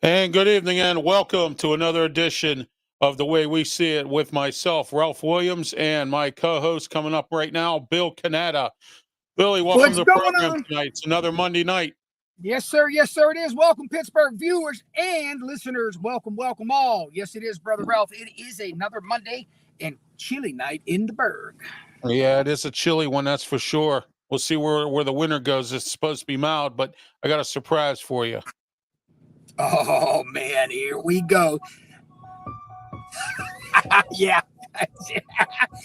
And good evening and welcome to another edition of The Way We See It with myself, Ralph Williams, and my co-host coming up right now, Bill Canatta. Billy, welcome What's to the going program on? tonight. It's another Monday night. Yes, sir. Yes, sir. It is. Welcome, Pittsburgh viewers and listeners. Welcome, welcome all. Yes, it is, Brother Ralph. It is another Monday and chilly night in the Berg. Yeah, it is a chilly one, that's for sure. We'll see where the winter goes. It's supposed to be mild, but I got a surprise for you. Oh, man. Here we go. Yeah.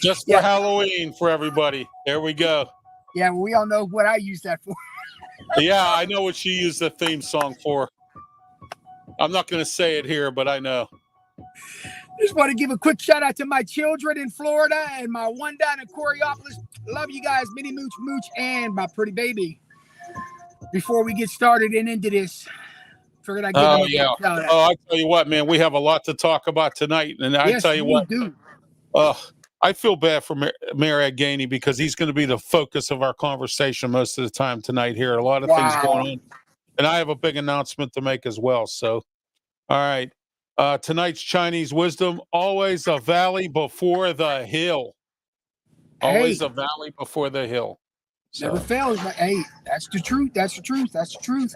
Just for Yeah. Halloween for everybody. There we go. Yeah. We all know what I use that for. Yeah, I know what you use the theme song for. I'm not going to say it here, but I know. Just want to give a quick shout out to my children in Florida and my one down in Coriopolis. Love you guys. Mini Mooch Mooch and my pretty baby. Before we get started and into this, figured I'd give them a Yeah. quick shout out. Oh, I tell you what, man, we have a lot to talk about tonight, and I Yes, tell you we what, do. I feel bad for Mayor Gainey because he's going to be the focus of our conversation most of the time tonight. Here, a lot of things going on, and I have a big announcement to make as well. So, all right, tonight's Chinese wisdom: always a valley before the hill. Always a valley before the hill. So. Never fails. But hey, that's the truth. That's the truth. That's the truth.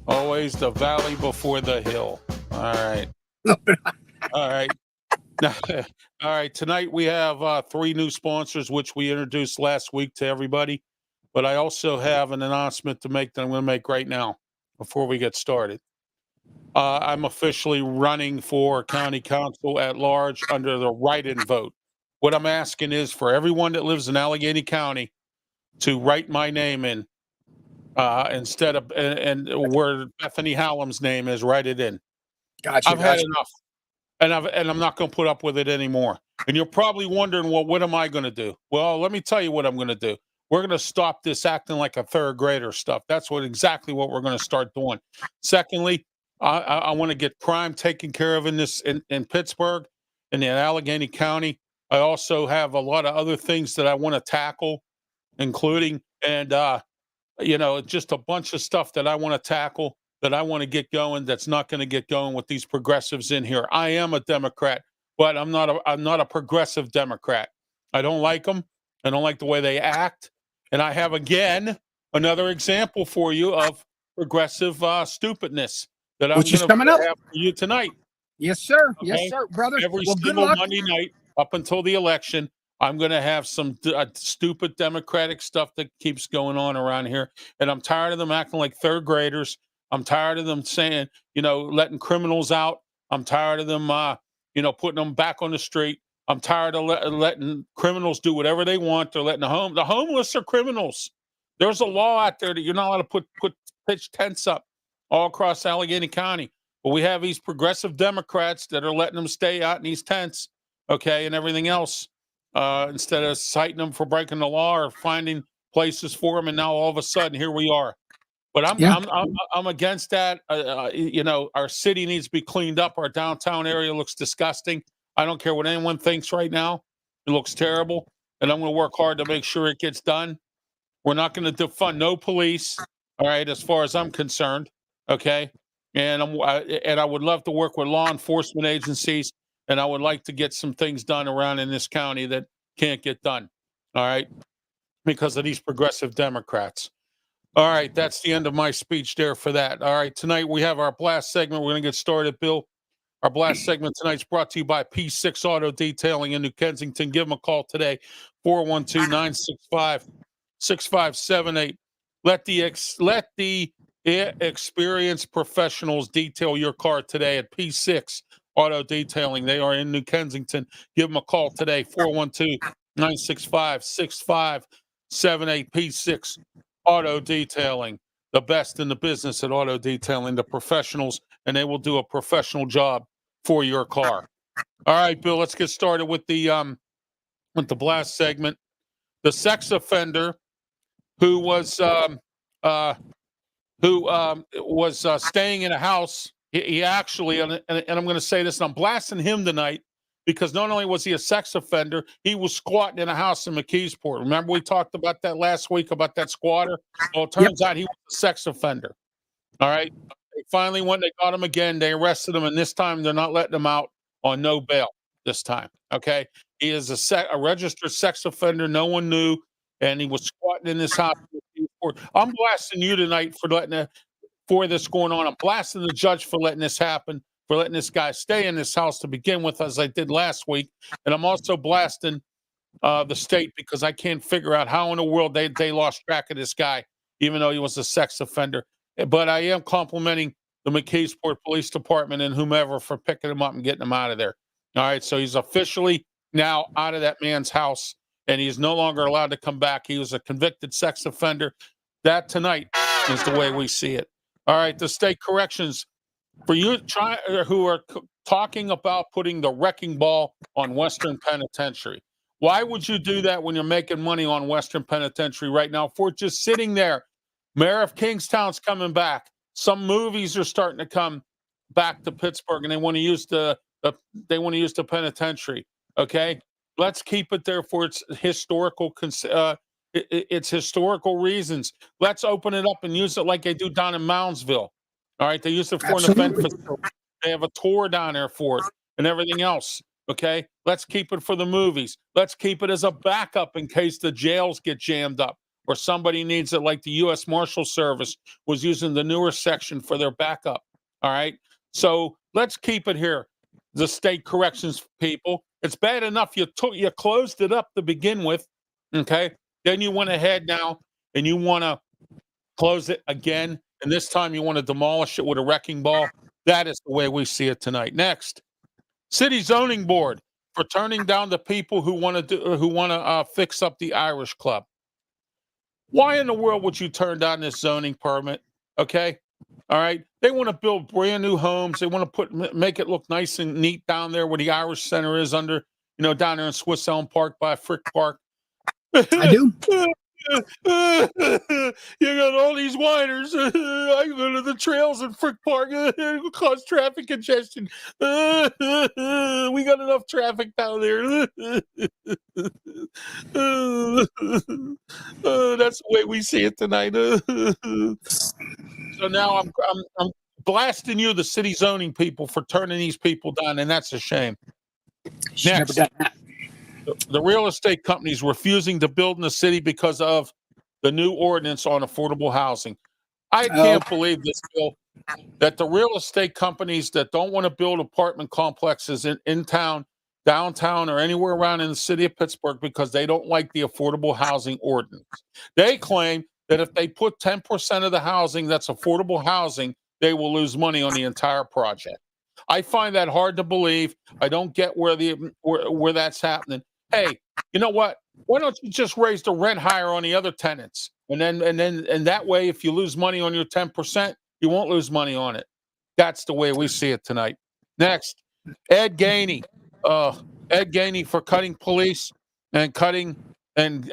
Always the valley before the hill. All right. All right. All right. Tonight we have 3 new sponsors, which we introduced last week to everybody. But I also have an announcement to make that I'm going to make right now before we get started. I'm officially running for county council at large under the write-in vote. What I'm asking is for everyone that lives in Allegheny County to write my name in instead of and where Bethany Hallam's name is, write it in. Gotcha. I've had enough. And I'm not going to put up with it anymore. And you're probably wondering, well, what am I going to do? Well, let me tell you what I'm going to do. We're going to stop this acting like a third grader stuff. That's exactly what we're going to start doing. Secondly, I want to get crime taken care of in Pittsburgh and in Allegheny County. I also have a lot of other things that I want to tackle, including just a bunch of stuff that I want to tackle, that I want to get going, that's not going to get going with these progressives in here. I am a Democrat, but I'm not a progressive Democrat. I don't like them. I don't like the way they act. And I have, again, another example for you of progressive stupidness that I'm going to have for you tonight. Yes, sir. Okay? Yes, sir, brother. Every single Monday night up until the election, I'm going to have some stupid Democratic stuff that keeps going on around here. And I'm tired of them acting like third graders. I'm tired of them saying, letting criminals out. I'm tired of them, putting them back on the street. I'm tired of letting criminals do whatever they want. They're letting the homeless are criminals. There's a law out there that you're not allowed to pitch tents up all across Allegheny County. But we have these progressive Democrats that are letting them stay out in these tents, okay, and everything else. Instead of citing them for breaking the law or finding places for them, and now all of a sudden here we are. But I'm against that. Our city needs to be cleaned up. Our downtown area looks disgusting. I don't care what anyone thinks right now. It looks terrible, and I'm going to work hard to make sure it gets done. We're not going to defund no police. All right, as far as I'm concerned. Okay, and I would love to work with law enforcement agencies. And I would like to get some things done around in this county that can't get done, all right, because of these progressive Democrats. All right, that's the end of my speech there for that. All right, tonight we have our blast segment. We're going to get started, Bill. Our blast segment tonight is brought to you by P6 Auto Detailing in New Kensington. Give them a call today, 412-965-6578. Let the experienced professionals detail your car today at P6 Auto Detailing. They are in New Kensington. Give them a call today, 412-965-6578, P6 Auto Detailing. The best in the business at auto detailing, the professionals, and they will do a professional job for your car. All right, Bill, let's get started with the blast segment. The sex offender who was staying in a house. He actually, and I'm going to say this, and I'm blasting him tonight because not only was he a sex offender, he was squatting in a house in McKeesport. Remember we talked about that last week, about that squatter? Well, it turns out he was a sex offender. All right. They finally went, they got him again. They arrested him, and this time they're not letting him out on no bail this time. Okay. He is a registered sex offender. No one knew, and he was squatting in this house. I'm blasting you tonight for this going on. I'm blasting the judge for letting this happen, for letting this guy stay in this house to begin with, as I did last week. And I'm also blasting the state because I can't figure out how in the world they lost track of this guy, even though he was a sex offender. But I am complimenting the McKeesport Police Department and whomever for picking him up and getting him out of there. All right, so he's officially now out of that man's house, and he's no longer allowed to come back. He was a convicted sex offender. That tonight is the way we see it. All right, the state corrections, for you who are talking about putting the wrecking ball on Western Penitentiary. Why would you do that when you're making money on Western Penitentiary right now for just sitting there? Mayor of Kingstown's coming back. Some movies are starting to come back to Pittsburgh, and they want to use the penitentiary. Okay, let's keep it there for its historical its historical reasons. Let's open it up and use it like they do down in Moundsville. All right, they use it for an event facility. They have a tour down there for it and everything else. Okay, let's keep it for the movies. Let's keep it as a backup in case the jails get jammed up or somebody needs it, like the U.S. Marshal Service was using the newer section for their backup. All right, so let's keep it here. The state corrections people. It's bad enough you closed it up to begin with. Okay, then you went ahead now and you want to close it again, and this time you want to demolish it with a wrecking ball. That is the way we see it tonight. Next, City Zoning Board for turning down the people who want to fix up the Irish Club. Why in the world would you turn down this zoning permit? Okay, all right. They want to build brand new homes. They want to make it look nice and neat down there where the Irish Center is down there in Swiss Elm Park by Frick Park. I do. You got all these whiners. I go to the trails in Frick Park. It'll cause traffic congestion. We got enough traffic down there. That's the way we see it tonight. So now I'm blasting you, the city zoning people, for turning these people down, and that's a shame. Next, the real estate companies refusing to build in the city because of the new ordinance on affordable housing. I can't believe this, Bill, that the real estate companies that don't want to build apartment complexes in town, downtown, or anywhere around in the city of Pittsburgh because they don't like the affordable housing ordinance. They claim that if they put 10% of the housing that's affordable housing, they will lose money on the entire project. I find that hard to believe. I don't get where that's happening. Hey, you know what? Why don't you just raise the rent higher on the other tenants? And that way, if you lose money on your 10%, you won't lose money on it. That's the way we see it tonight. Next, Ed Gainey. Ed Gainey for cutting police and cutting and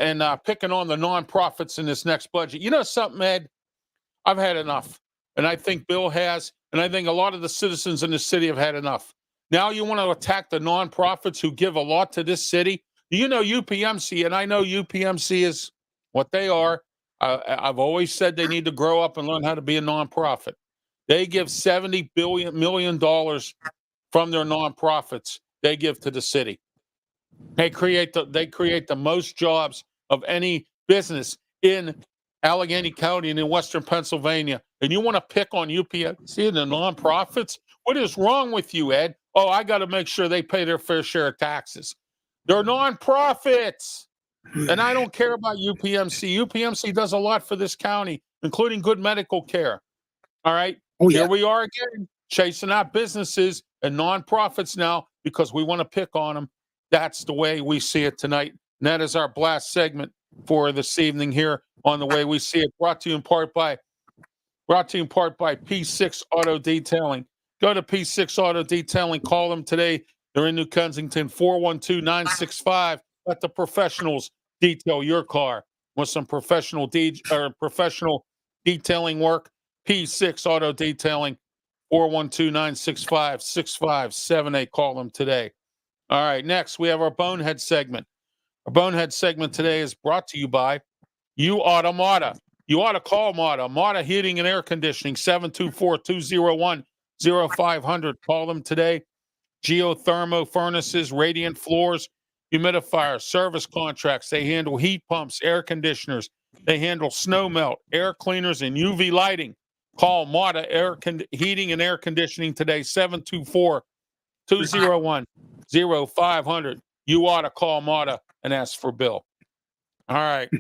picking on the nonprofits in this next budget. You know something, Ed? I've had enough. And I think Bill has, and I think a lot of the citizens in the city have had enough. Now you want to attack the nonprofits who give a lot to this city? You know UPMC, and I know UPMC is what they are. I've always said they need to grow up and learn how to be a nonprofit. They give $70 million from their nonprofits. They give to the city. They create the most jobs of any business in Allegheny County and in Western Pennsylvania. And you want to pick on UPMC and the nonprofits? What is wrong with you, Ed? Oh, I got to make sure they pay their fair share of taxes. They're nonprofits. And I don't care about UPMC. UPMC does a lot for this county, including good medical care. All right. Oh, yeah. Here we are again, chasing out businesses and nonprofits now because we want to pick on them. That's the way we see it tonight. And that is our blast segment for this evening here on The Way We See It. Brought to you in part by P6 Auto Detailing. Go to P6 Auto Detailing. Call them today. They're in New Kensington, 412-965. Let the professionals detail your car with some professional detailing work. P6 Auto Detailing, 412-965-6578. Call them today. All right, next we have our Bonehead segment. Our Bonehead segment today is brought to you by U Automata. You ought to call Mata. Mata Heating and Air Conditioning, 724-201-0500. Call them today. Geothermal furnaces, radiant floors, humidifiers, service contracts. They handle heat pumps, air conditioners. They handle snow melt, air cleaners, and UV lighting. Call Mata Heating and Air Conditioning today, 724-201-0500. You ought to call Mata and ask for Bill. All right.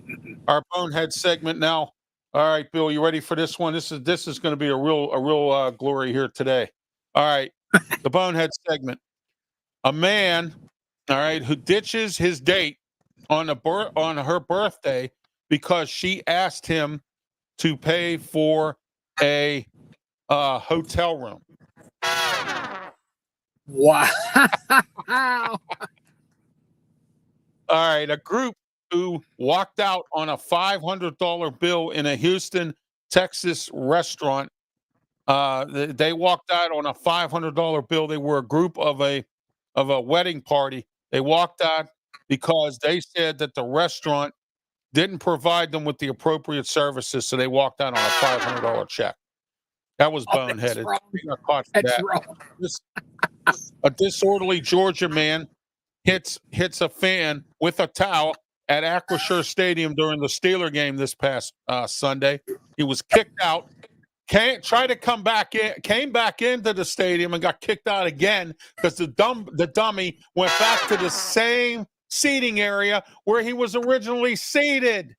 Our bonehead segment now. All right, Bill, you ready for this one? This is going to be a real glory here today. All right. The bonehead segment. A man, all right, who ditches his date on her birthday because she asked him to pay for a hotel room. Wow. All right, a group who walked out on a $500 bill in a Houston, Texas restaurant. They walked out on a $500 bill. They were a group of a wedding party. They walked out because they said that the restaurant didn't provide them with the appropriate services, so they walked out on a $500 check. That was boneheaded. That's wrong. A disorderly Georgia man hits a fan with a towel at Acrisure Stadium during the Steeler game this past Sunday. He was kicked out. Tried to come back in, came back into the stadium and got kicked out again because the dummy went back to the same seating area where he was originally seated.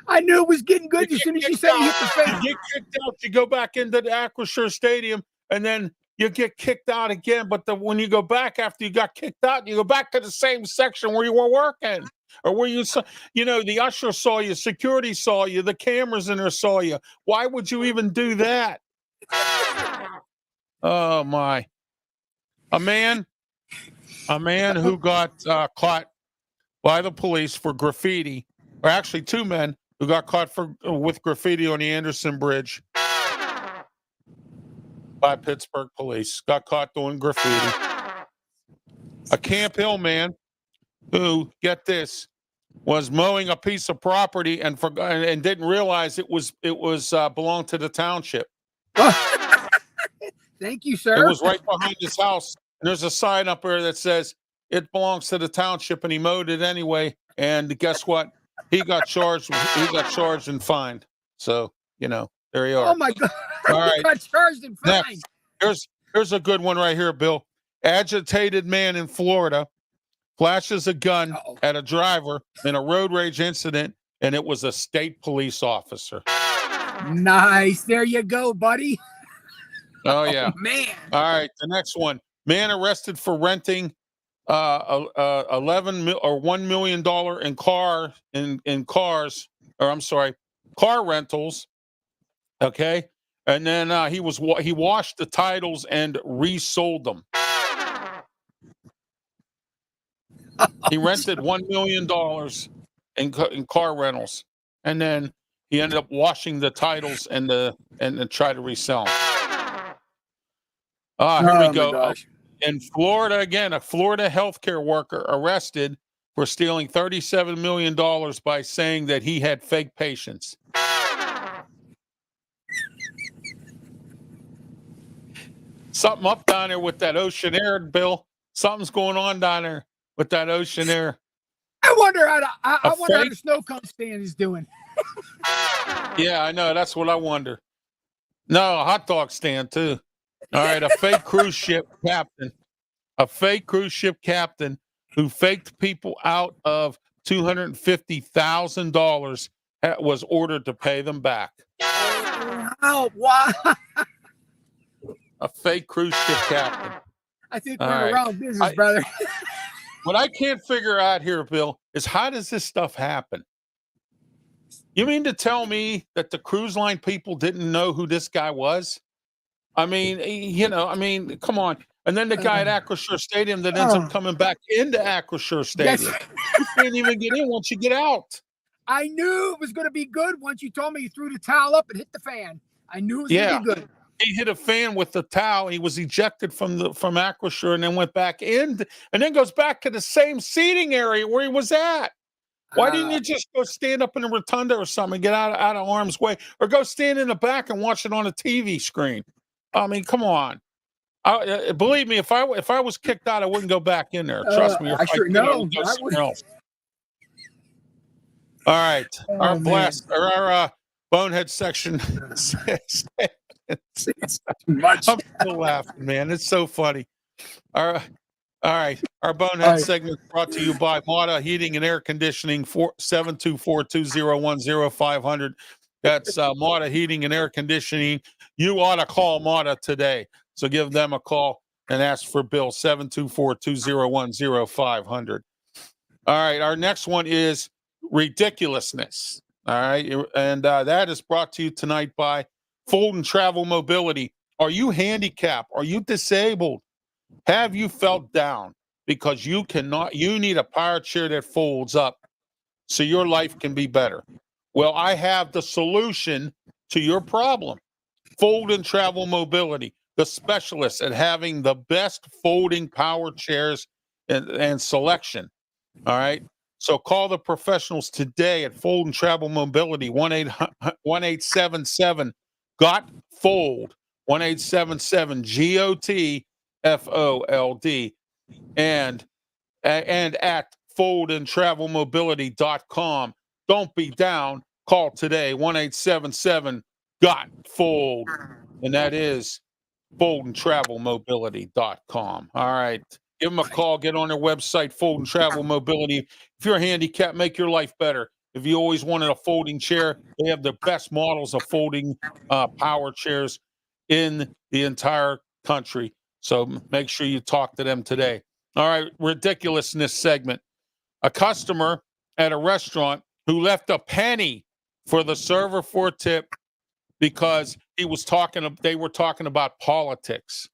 I knew it was getting good as soon as you said he hit the fan. You get kicked out, you go back into the Acrisure Stadium, and then you get kicked out again. But when you go back after you got kicked out, you go back to the same section where you were working. Or where you saw, the usher saw you, security saw you, the cameras in there saw you. Why would you even do that? Oh my! A man who got caught by the police for graffiti, or actually two men who got caught with graffiti on the Anderson Bridge by Pittsburgh police, got caught doing graffiti. A Camp Hill man who, get this, was mowing a piece of property and didn't realize it was belonged to the township. Thank you, sir. It was right behind his house, and there's a sign up there that says it belongs to the township, and he mowed it anyway. And guess what? He got charged. He got charged and fined. So there you are. Oh my God! All right. He got charged and fined. Here's a good one right here, Bill. Agitated man in Florida flashes a gun at a driver in a road rage incident, and it was a state police officer. Nice. There you go, buddy. Oh, yeah. Man. All right, the next one. Man arrested for renting $1 million car rentals. Okay. And then he washed the titles and resold them. He rented $1 million in car rentals, and then he ended up washing the titles and try to resell them. Here we go. In Florida again, a Florida healthcare worker arrested for stealing $37 million by saying that he had fake patients. Something up down there with that Ocean Air, Bill. Something's going on down there with that Ocean Air. I wonder how the snow cone stand is doing. Yeah, I know. That's what I wonder. No, a hot dog stand too. All right, a fake cruise ship captain who faked people out of $250,000 was ordered to pay them back. Oh, wow. A fake cruise ship captain. I think we're around business, brother. What I can't figure out here, Bill, is how does this stuff happen? You mean to tell me that the cruise line people didn't know who this guy was? I mean, come on. And then the guy at Acrisure Stadium that ends up coming back into Acrisure Stadium. You can't even get in once you get out. I knew it was going to be good once you told me you threw the towel up and hit the fan. I knew it was going to be good. He hit a fan with the towel. He was ejected from Acrisure and then went back in and then goes back to the same seating area where he was at. Why didn't you just go stand up in a rotunda or something, get out of harm's way, or go stand in the back and watch it on a TV screen? I mean, come on. Believe me, if I was kicked out, I wouldn't go back in there. Trust me. If I sure I know. would go I would. somewhere else. All right, Oh, our man. blast or our bonehead section says. It's too much. I'm still laughing, man. It's so funny. All right. Our bonehead All right. segment brought to you by Mata Heating and Air Conditioning, 724-201-0500. That's Mata Heating and Air Conditioning. You ought to call Mata today. So give them a call and ask for Bill, 724-201-0500. All right. Our next one is ridiculousness. All right. And that is brought to you tonight by Fulton Travel Mobility. Are you handicapped? Are you disabled? Have you felt down because you need a power chair that folds up so your life can be better? Well, I have the solution to your problem. Fulton Travel Mobility, the specialists at having the best folding power chairs and selection. All right. So call the professionals today at Fulton Travel Mobility, 1-877-GOT-FOLD, 1-877-GOT-FOLD, and at foldandtravelmobility.com. Don't be down. Call today, 1-877-GOT-FOLD, and that is foldandtravelmobility.com. All right. Give them a call. Get on their website, Fulton Travel Mobility. If you're handicapped, make your life better. If you always wanted a folding chair, they have the best models of folding power chairs in the entire country. So make sure you talk to them today. All right, ridiculousness segment. A customer at a restaurant who left a penny for the server for a tip because they were talking about politics.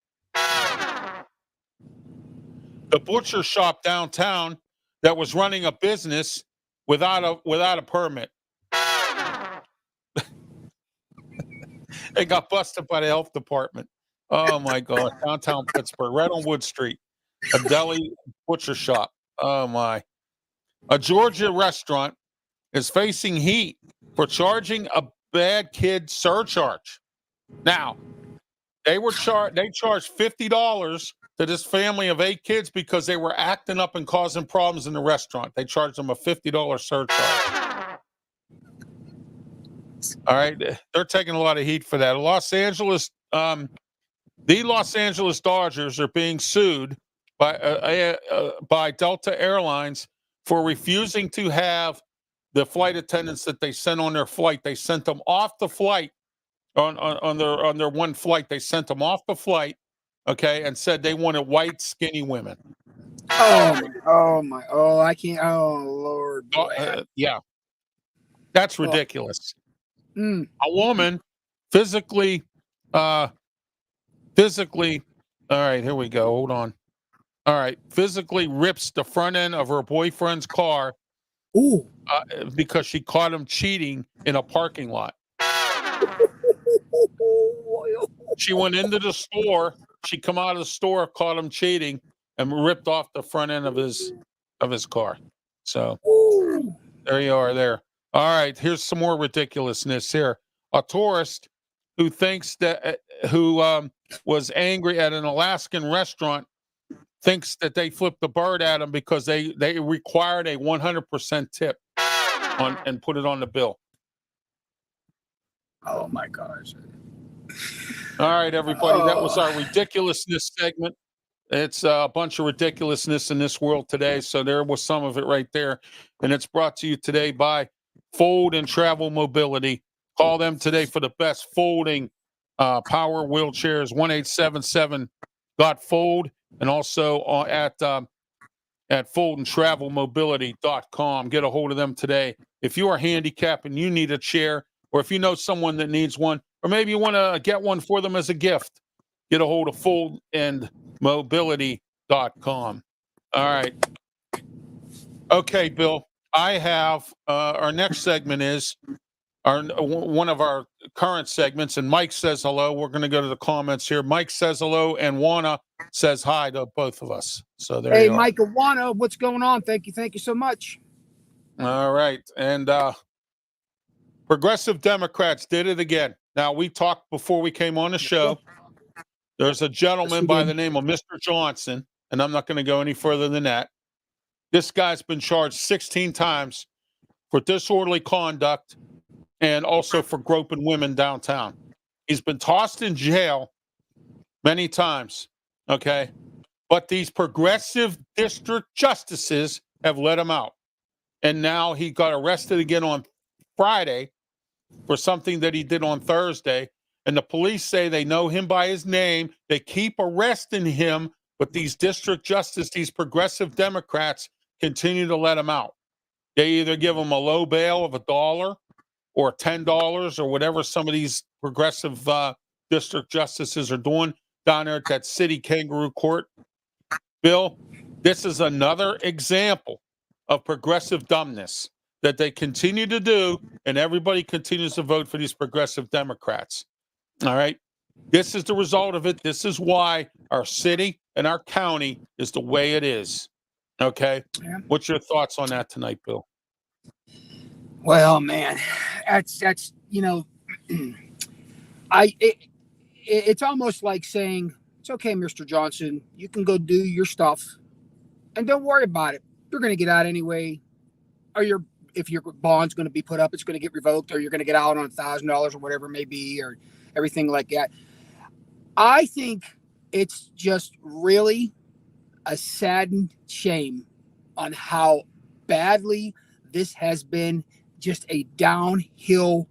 The butcher shop downtown that was running a business without a permit. They got busted by the health department. Oh my God, downtown Pittsburgh, right on Wood Street, a deli butcher shop. Oh my. A Georgia restaurant is facing heat for charging a bad kid surcharge. Now, they charged $50 to this family of 8 kids because they were acting up and causing problems in the restaurant. They charged them a $50 surcharge. All right, they're taking a lot of heat for that. The Los Angeles Dodgers are being sued by Delta Airlines for refusing to have the flight attendants that they sent on their flight. They sent them off the flight on their one flight. They sent them off the flight, okay, and said they wanted white, skinny women. I can't. Oh Lord. Yeah, that's ridiculous. A woman physically. All right, here we go. Hold on. All right, physically rips the front end of her boyfriend's car. Because she caught him cheating in a parking lot. She went into the store. She come out of the store, caught him cheating, and ripped off the front end of his car. So there you are. There. All right. Here's some more ridiculousness here. A tourist who was angry at an Alaskan restaurant thinks that they flipped the bird at him because they required a 100% tip and put it on the bill. Oh my gosh. All right, everybody. That was our ridiculousness segment. It's a bunch of ridiculousness in this world today. So there was some of it right there. And it's brought to you today by Fold and Travel Mobility. Call them today for the best folding power wheelchairs, 1-877-GOT-FOLD, and also at foldandtravelmobility.com. Get a hold of them today. If you are handicapped and you need a chair, or if you know someone that needs one, or maybe you want to get one for them as a gift, get a hold of foldandmobility.com. All right. Okay, Bill. I have our next segment is one of our current segments, and Mike says hello. We're going to go to the comments here. Mike says hello, and Juana says hi to both of us. So there you are. Hey, Mike Awana, what's going on? Thank you so much. All right. And progressive Democrats did it again. Now, we talked before we came on the show. There's a gentleman by the name of Mr. Johnson, and I'm not going to go any further than that. This guy's been charged 16 times for disorderly conduct and also for groping women downtown. He's been tossed in jail many times, okay? But these progressive district justices have let him out. And now he got arrested again on Friday for something that he did on Thursday. And the police say they know him by his name. They keep arresting him, but these district justices, these progressive Democrats, continue to let him out. They either give him a low bail of $1 or $10 or whatever some of these progressive district justices are doing down there at that city kangaroo court. Bill, this is another example of progressive dumbness that they continue to do, and everybody continues to vote for these progressive Democrats. All right. This is the result of it. This is why our city and our county is the way it is. Okay. Yeah. What's your thoughts on that tonight, Bill? Well, man, that's it's almost like saying, it's okay, Mr. Johnson, you can go do your stuff and don't worry about it. You're going to get out anyway. Or if your bond's going to be put up, it's going to get revoked, or you're going to get out on $1,000 or whatever it may be, or everything like that. I think it's just really a saddened shame on how badly this has been just a downhill,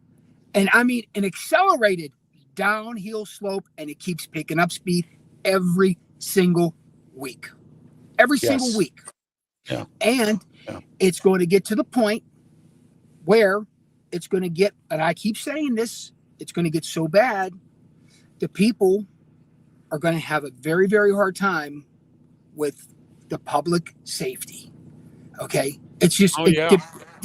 and I mean an accelerated downhill slope, and it keeps picking up speed every single week. Every single week. Yeah. And it's going to get to the point where it's going to get, and I keep saying this, it's going to get so bad, the people are going to have a very, very hard time with the public safety. Okay? It's just,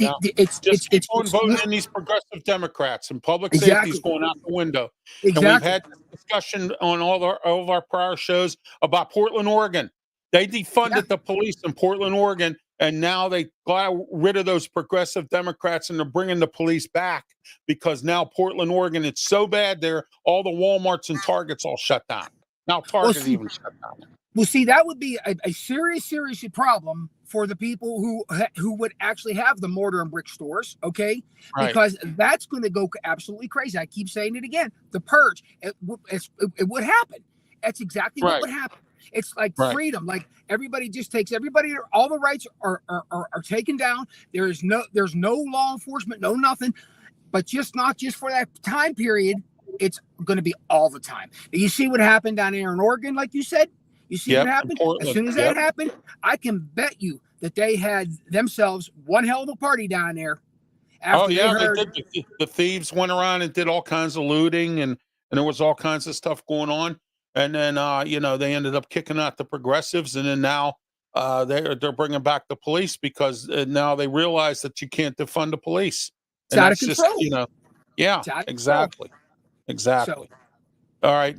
it's voting in these progressive Democrats, and public safety is going out the window. Exactly. And we've had this discussion on all of our prior shows about Portland, Oregon. They defunded the police in Portland, Oregon, and now they got rid of those progressive Democrats, and they're bringing the police back because now Portland, Oregon, it's so bad there, all the Walmarts and Targets all shut down. Now Target even shut down. Well, see, that would be a serious problem for the people who would actually have the mortar and brick stores, okay? Right. Because that's going to go absolutely crazy. I keep saying it again. The purge, it would happen. That's exactly what would happen. It's like freedom. Like everybody just takes all the rights are taken down. There's no law enforcement, no nothing, but not just for that time period. It's going to be all the time. You see what happened down here in Oregon, like you said? You see what happened? As soon as that happened, I can bet you that they had themselves one hell of a party down there. They did. The thieves went around and did all kinds of looting, and there was all kinds of stuff going on. And then, they ended up kicking out the progressives, and then now they're bringing back the police because now they realize that you can't defund the police. It's out of control. Exactly. So, all right.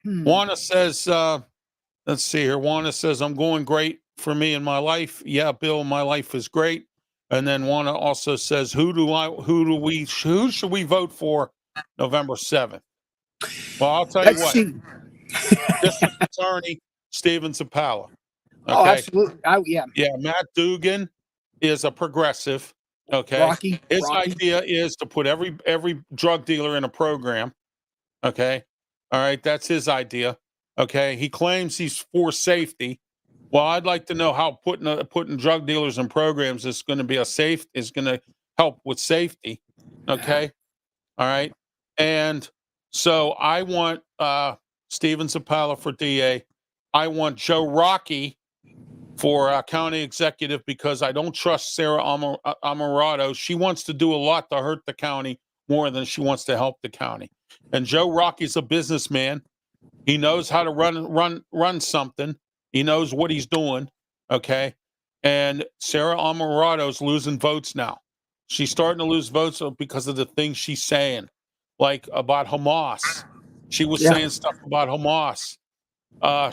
Juana says, let's see here. Juana says, I'm going great for me in my life. Yeah, Bill, my life is great. And then Juana also says, who should we vote for November 7th? Well, I'll tell you what. District Attorney Stephen Zappala. Okay? Oh, absolutely. Yeah, Matt Dugan is a progressive. Okay. His idea is to put every drug dealer in a program. Okay. All right. That's his idea. Okay. He claims he's for safety. Well, I'd like to know how putting drug dealers in programs is going to help with safety. Okay. All right. And so I want Stephen Zappala for DA. I want Joe Rocky for county executive because I don't trust Sarah Amarato. She wants to do a lot to hurt the county more than she wants to help the county. And Joe Rocky's a businessman. He knows how to run something. He knows what he's doing. Okay. And Sarah Amarato's losing votes now. She's starting to lose votes because of the things she's saying, like about Hamas. She was saying stuff about Hamas.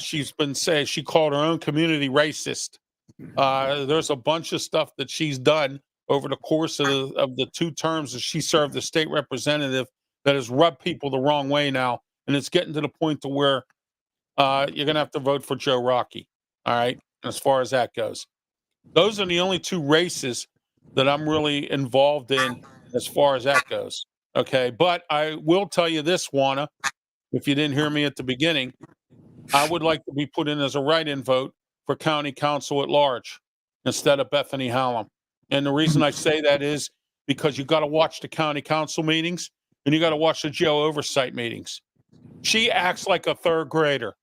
She's been saying she called her own community racist. There's a bunch of stuff that she's done over the course of the 2 terms that she served as state representative that has rubbed people the wrong way now, and it's getting to the point to where you're gonna have to vote for Joe Rocky. All right, as far as that goes, those are the only 2 races that I'm really involved in as far as that goes. Okay, but I will tell you this, Juana, if you didn't hear me at the beginning, I would like to be put in as a write-in vote for county council at large instead of Bethany Hallam. And the reason I say that is because you got to watch the county council meetings and you got to watch the jail oversight meetings. She acts like a 3rd grader.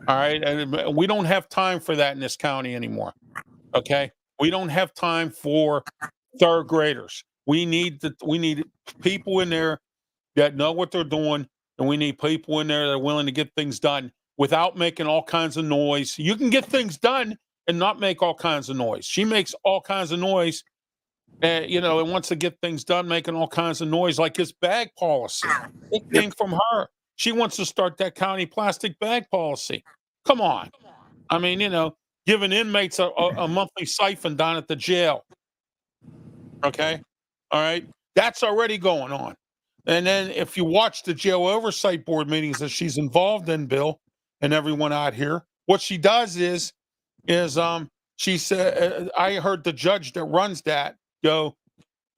All right. And we don't have time for that in this county anymore. Okay. We don't have time for 3rd graders. We need people in there that know what they're doing, and we need people in there that are willing to get things done without making all kinds of noise. You can get things done and not make all kinds of noise. She makes all kinds of noise, and wants to get things done, making all kinds of noise, like this bag policy. It came from her. She wants to start that county plastic bag policy. Come on. I mean, giving inmates a monthly siphon down at the jail. Okay. All right. That's already going on. And then if you watch the jail oversight board meetings that she's involved in, Bill, and everyone out here, what she does is she said, I heard the judge that runs that go,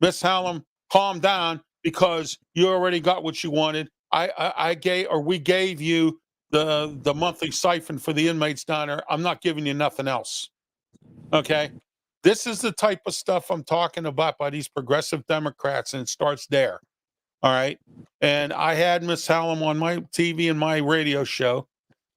Miss Hallam, calm down because you already got what you wanted. We gave you the monthly siphon for the inmates down there. I'm not giving you nothing else. Okay. This is the type of stuff I'm talking about by these progressive Democrats, and it starts there. All right. And I had Miss Hallam on my TV and my radio show,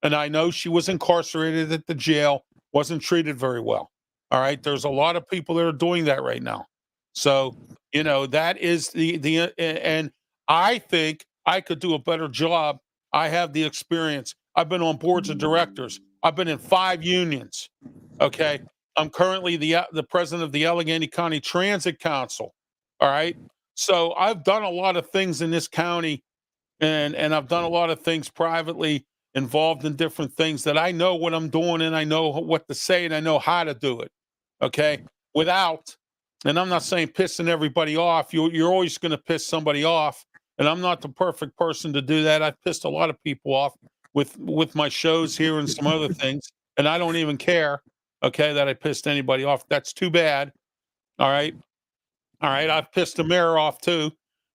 and I know she was incarcerated at the jail, wasn't treated very well. All right. There's a lot of people that are doing that right now. So, that is and I think I could do a better job. I have the experience. I've been on boards of directors. I've been in 5 unions. Okay. I'm currently the president of the Allegheny County Transit Council. All right. So I've done a lot of things in this county, and I've done a lot of things privately, involved in different things that I know what I'm doing, and I know what to say, and I know how to do it. Okay. And I'm not saying pissing everybody off. You're always going to piss somebody off. And I'm not the perfect person to do that. I've pissed a lot of people off with my shows here and some other things. And I don't even care. Okay, that I pissed anybody off. That's too bad. All right. I've pissed the mayor off too.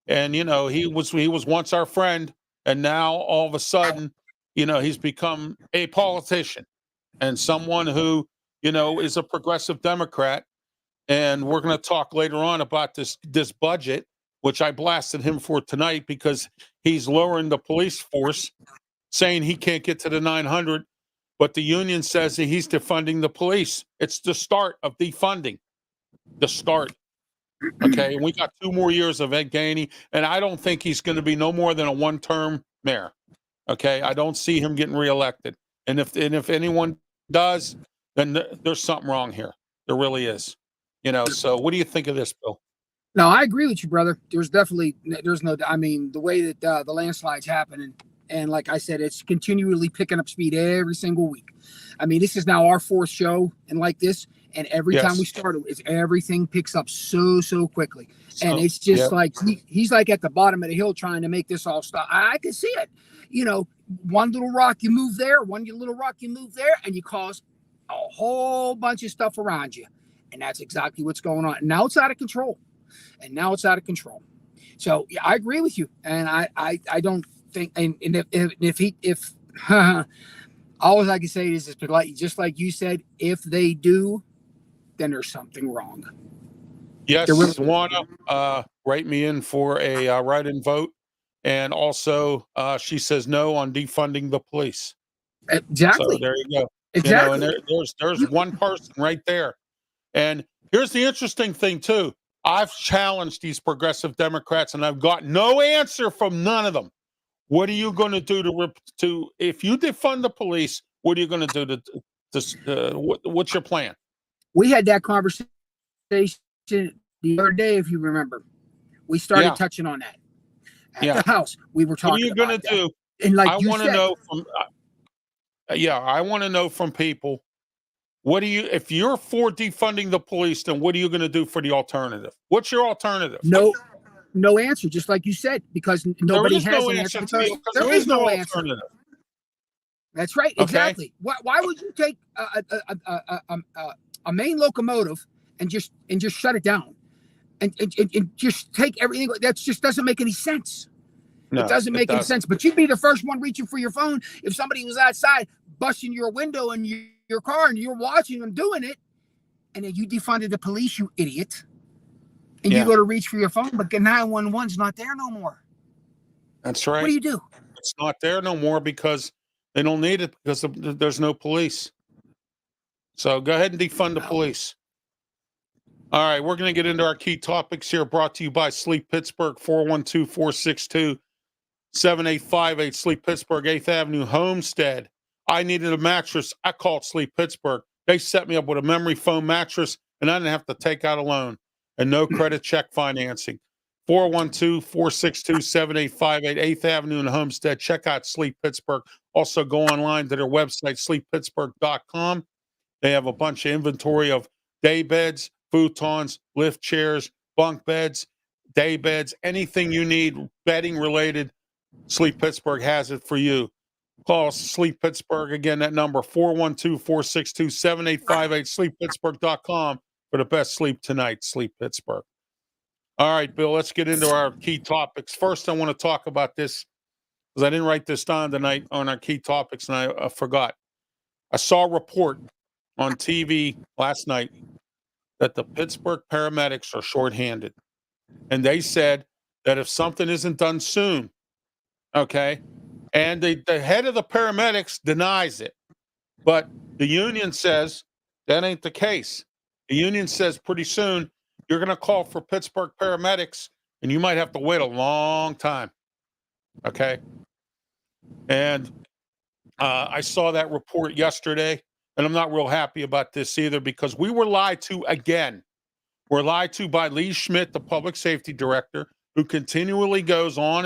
And he was once our friend, and now all of a sudden, he's become a politician and someone who, is a progressive Democrat. And we're going to talk later on about this budget, which I blasted him for tonight because he's lowering the police force, saying he can't get to the 900. But the union says that he's defunding the police. It's the start of defunding. The start. Okay. And we got 2 more years of Ed Gainey, and I don't think he's going to be no more than a 1-term mayor. Okay. I don't see him getting reelected. And if anyone does, then there's something wrong here. There really is. So what do you think of this, Bill? No, I agree with you, brother. There's no, I mean, the way that the landslides happen, and like I said, it's continually picking up speed every single week. I mean, this is now our 4th show and like this, and every time we start it, everything picks up so quickly. And it's just like he's like at the bottom of the hill trying to make this all stop. I can see it. One little rock you move there, one little rock you move there, and you cause a whole bunch of stuff around you. And that's exactly what's going on. And now it's out of control. So yeah, I agree with you. And I don't think, and if all I can say is just like you said, if they do, then there's something wrong. Yes, Juana, write me in for a write-in vote. And also, she says no on defunding the police. Exactly. So there you go. Exactly. And there's one person right there. And here's the interesting thing, too. I've challenged these progressive Democrats, and I've got no answer from none of them. What are you going to do to if you defund the police? What are you going to do what's your plan? We had that conversation the other day, if you remember. We started touching on that at the house. We were talking. What are you going to do? And like I want to know from. I want to know from people. What do you, if you're for defunding the police, then what are you going to do for the alternative? What's your alternative? No answer, just like you said, because There nobody is has no an answer answer to you because because there there is is no no answer. alternative. That's right. Okay. Exactly. Why would you take a main locomotive and just shut it down and just take everything? That just doesn't make any sense. No, it doesn't make any sense. But you'd be the first one reaching for your phone if somebody was outside busting your window in your car and you're watching them doing it, and then you defunded the police, you idiot. And you go to reach for your phone, but 911's not there no more. That's right. What do you do? It's not there no more because they don't need it because there's no police. So go ahead and defund the police. All right, we're going to get into our key topics here, brought to you by Sleep Pittsburgh, 412-462-7858, Sleep Pittsburgh, 8th Avenue, Homestead. I needed a mattress. I called Sleep Pittsburgh. They set me up with a memory foam mattress, and I didn't have to take out a loan and no credit check financing. 412-462-7858, 8th Avenue in Homestead. Check out Sleep Pittsburgh. Also go online to their website, sleeppittsburgh.com. They have a bunch of inventory of day beds, futons, lift chairs, bunk beds, day beds, anything you need bedding related. Sleep Pittsburgh has it for you. Call Sleep Pittsburgh again, that number 412-462-7858, sleeppittsburgh.com for the best sleep tonight. Sleep Pittsburgh. All right, Bill, let's get into our key topics. First, I want to talk about this because I didn't write this down tonight on our key topics, and I forgot. I saw a report on TV last night that the Pittsburgh paramedics are shorthanded. And they said that if something isn't done soon, okay, and the head of the paramedics denies it, but the union says that ain't the case. The union says pretty soon you're going to call for Pittsburgh paramedics, and you might have to wait a long time, okay? And I saw that report yesterday, and I'm not real happy about this either because we were lied to again. We're lied to by Lee Schmidt, the public safety director, who continually goes on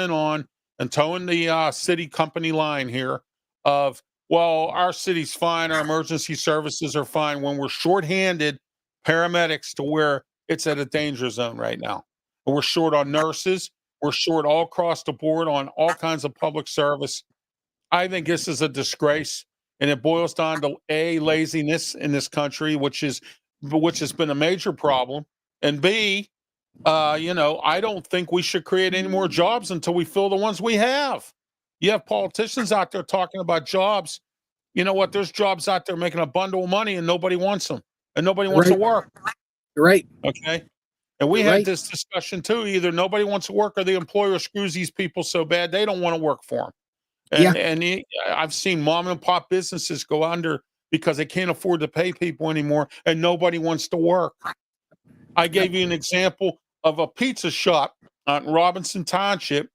and towing the city company line here of, well, our city's fine, our emergency services are fine, when we're shorthanded paramedics to where it's at a danger zone right now. And we're short on nurses. We're short all across the board on all kinds of public service. I think this is a disgrace, and it boils down to A, laziness in this country, which has been a major problem, and B, I don't think we should create any more jobs until we fill the ones we have. You have politicians out there talking about jobs. You know what? There's jobs out there making a bundle of money, and nobody wants them, and nobody wants to work. You're right. Okay. And we had this discussion too. Either nobody wants to work or the employer screws these people so bad they don't want to work for them. And I've seen mom and pop businesses go under because they can't afford to pay people anymore and nobody wants to work. I gave you an example of a pizza shop in Robinson Township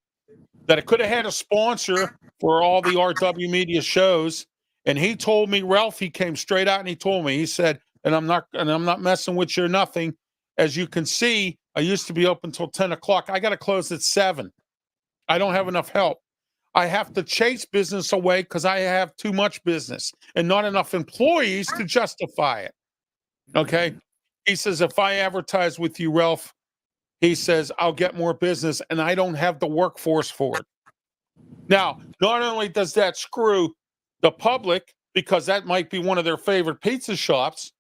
that I could have had a sponsor for all the RW media shows. And he told me, Ralph, he came straight out and he told me, he said, and I'm not messing with you or nothing. As you can see, I used to be open until 10 o'clock. I got to close at 7. I don't have enough help. I have to chase business away because I have too much business and not enough employees to justify it. Okay. He says, if I advertise with you, Ralph, he says, I'll get more business and I don't have the workforce for it. Now, not only does that screw the public because that might be one of their favorite pizza shops.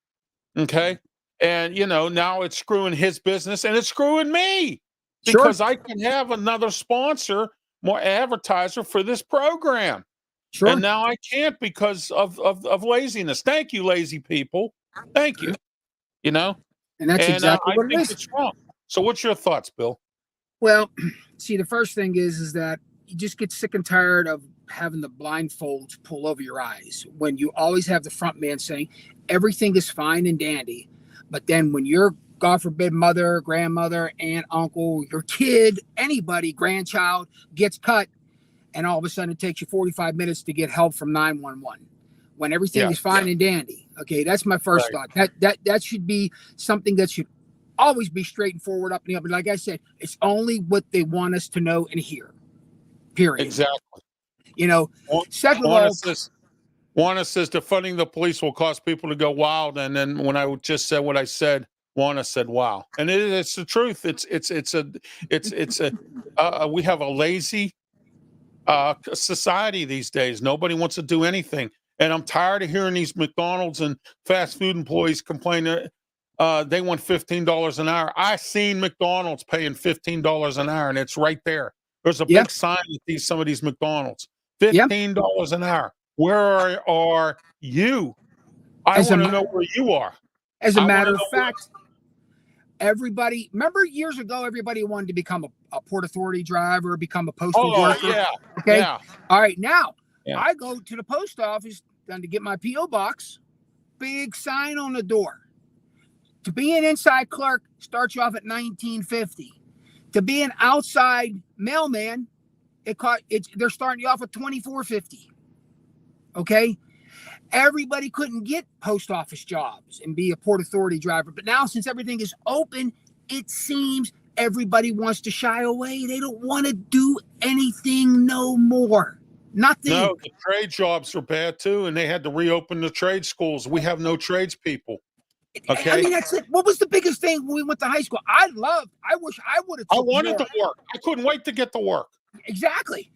Okay. And, now it's screwing his business and it's screwing me because I can have another sponsor, more advertiser for this program. Sure. And now I can't because of laziness. Thank you, lazy people. Thank you. And that's exactly what it is. It's wrong. So what's your thoughts, Bill? Well, see, the first thing is that you just get sick and tired of having the blindfolds pull over your eyes when you always have the front man saying everything is fine and dandy. But then when your, God forbid, mother, grandmother, aunt, uncle, your kid, anybody, grandchild gets cut, and all of a sudden it takes you 45 minutes to get help from 911 when everything is fine and dandy. Okay, that's my first thought. That should be something that should always be straight and forward, up and up. But like I said, it's only what they want us to know and hear. Period. Exactly. Second of all, Juana says defunding the police will cause people to go wild. And then when I just said what I said, Juana said, "Wow," and it's the truth. We have a lazy society these days. Nobody wants to do anything, and I'm tired of hearing these McDonald's and fast food employees complain that they want $15 an hour. I seen McDonald's paying $15 an hour, and it's right there. There's a Yep. big sign at some of these McDonald's. Yep. $15 an hour. Where are you? I As a want to ma- know where you are. As a I wanna matter of know where- fact, everybody, remember years ago, everybody wanted to become a Port Authority driver, become a postal worker. yeah, Okay. yeah. All right. Now, Yeah. I go to the post office to get my P.O. box, big sign on the door. To be an inside clerk starts you off at $19.50. To be an outside mailman, they're starting you off at $24.50. Okay. Everybody couldn't get post office jobs and be a Port Authority driver. But now, since everything is open, it seems everybody wants to shy away. They don't want to do anything no more. Nothing. No, the trade jobs are bad too, and they had to reopen the trade schools. We have no tradespeople. Okay. I mean, that's it. What was the biggest thing when we went to high school? I wish I would have. I wanted to work. I couldn't wait to get to work. Exactly.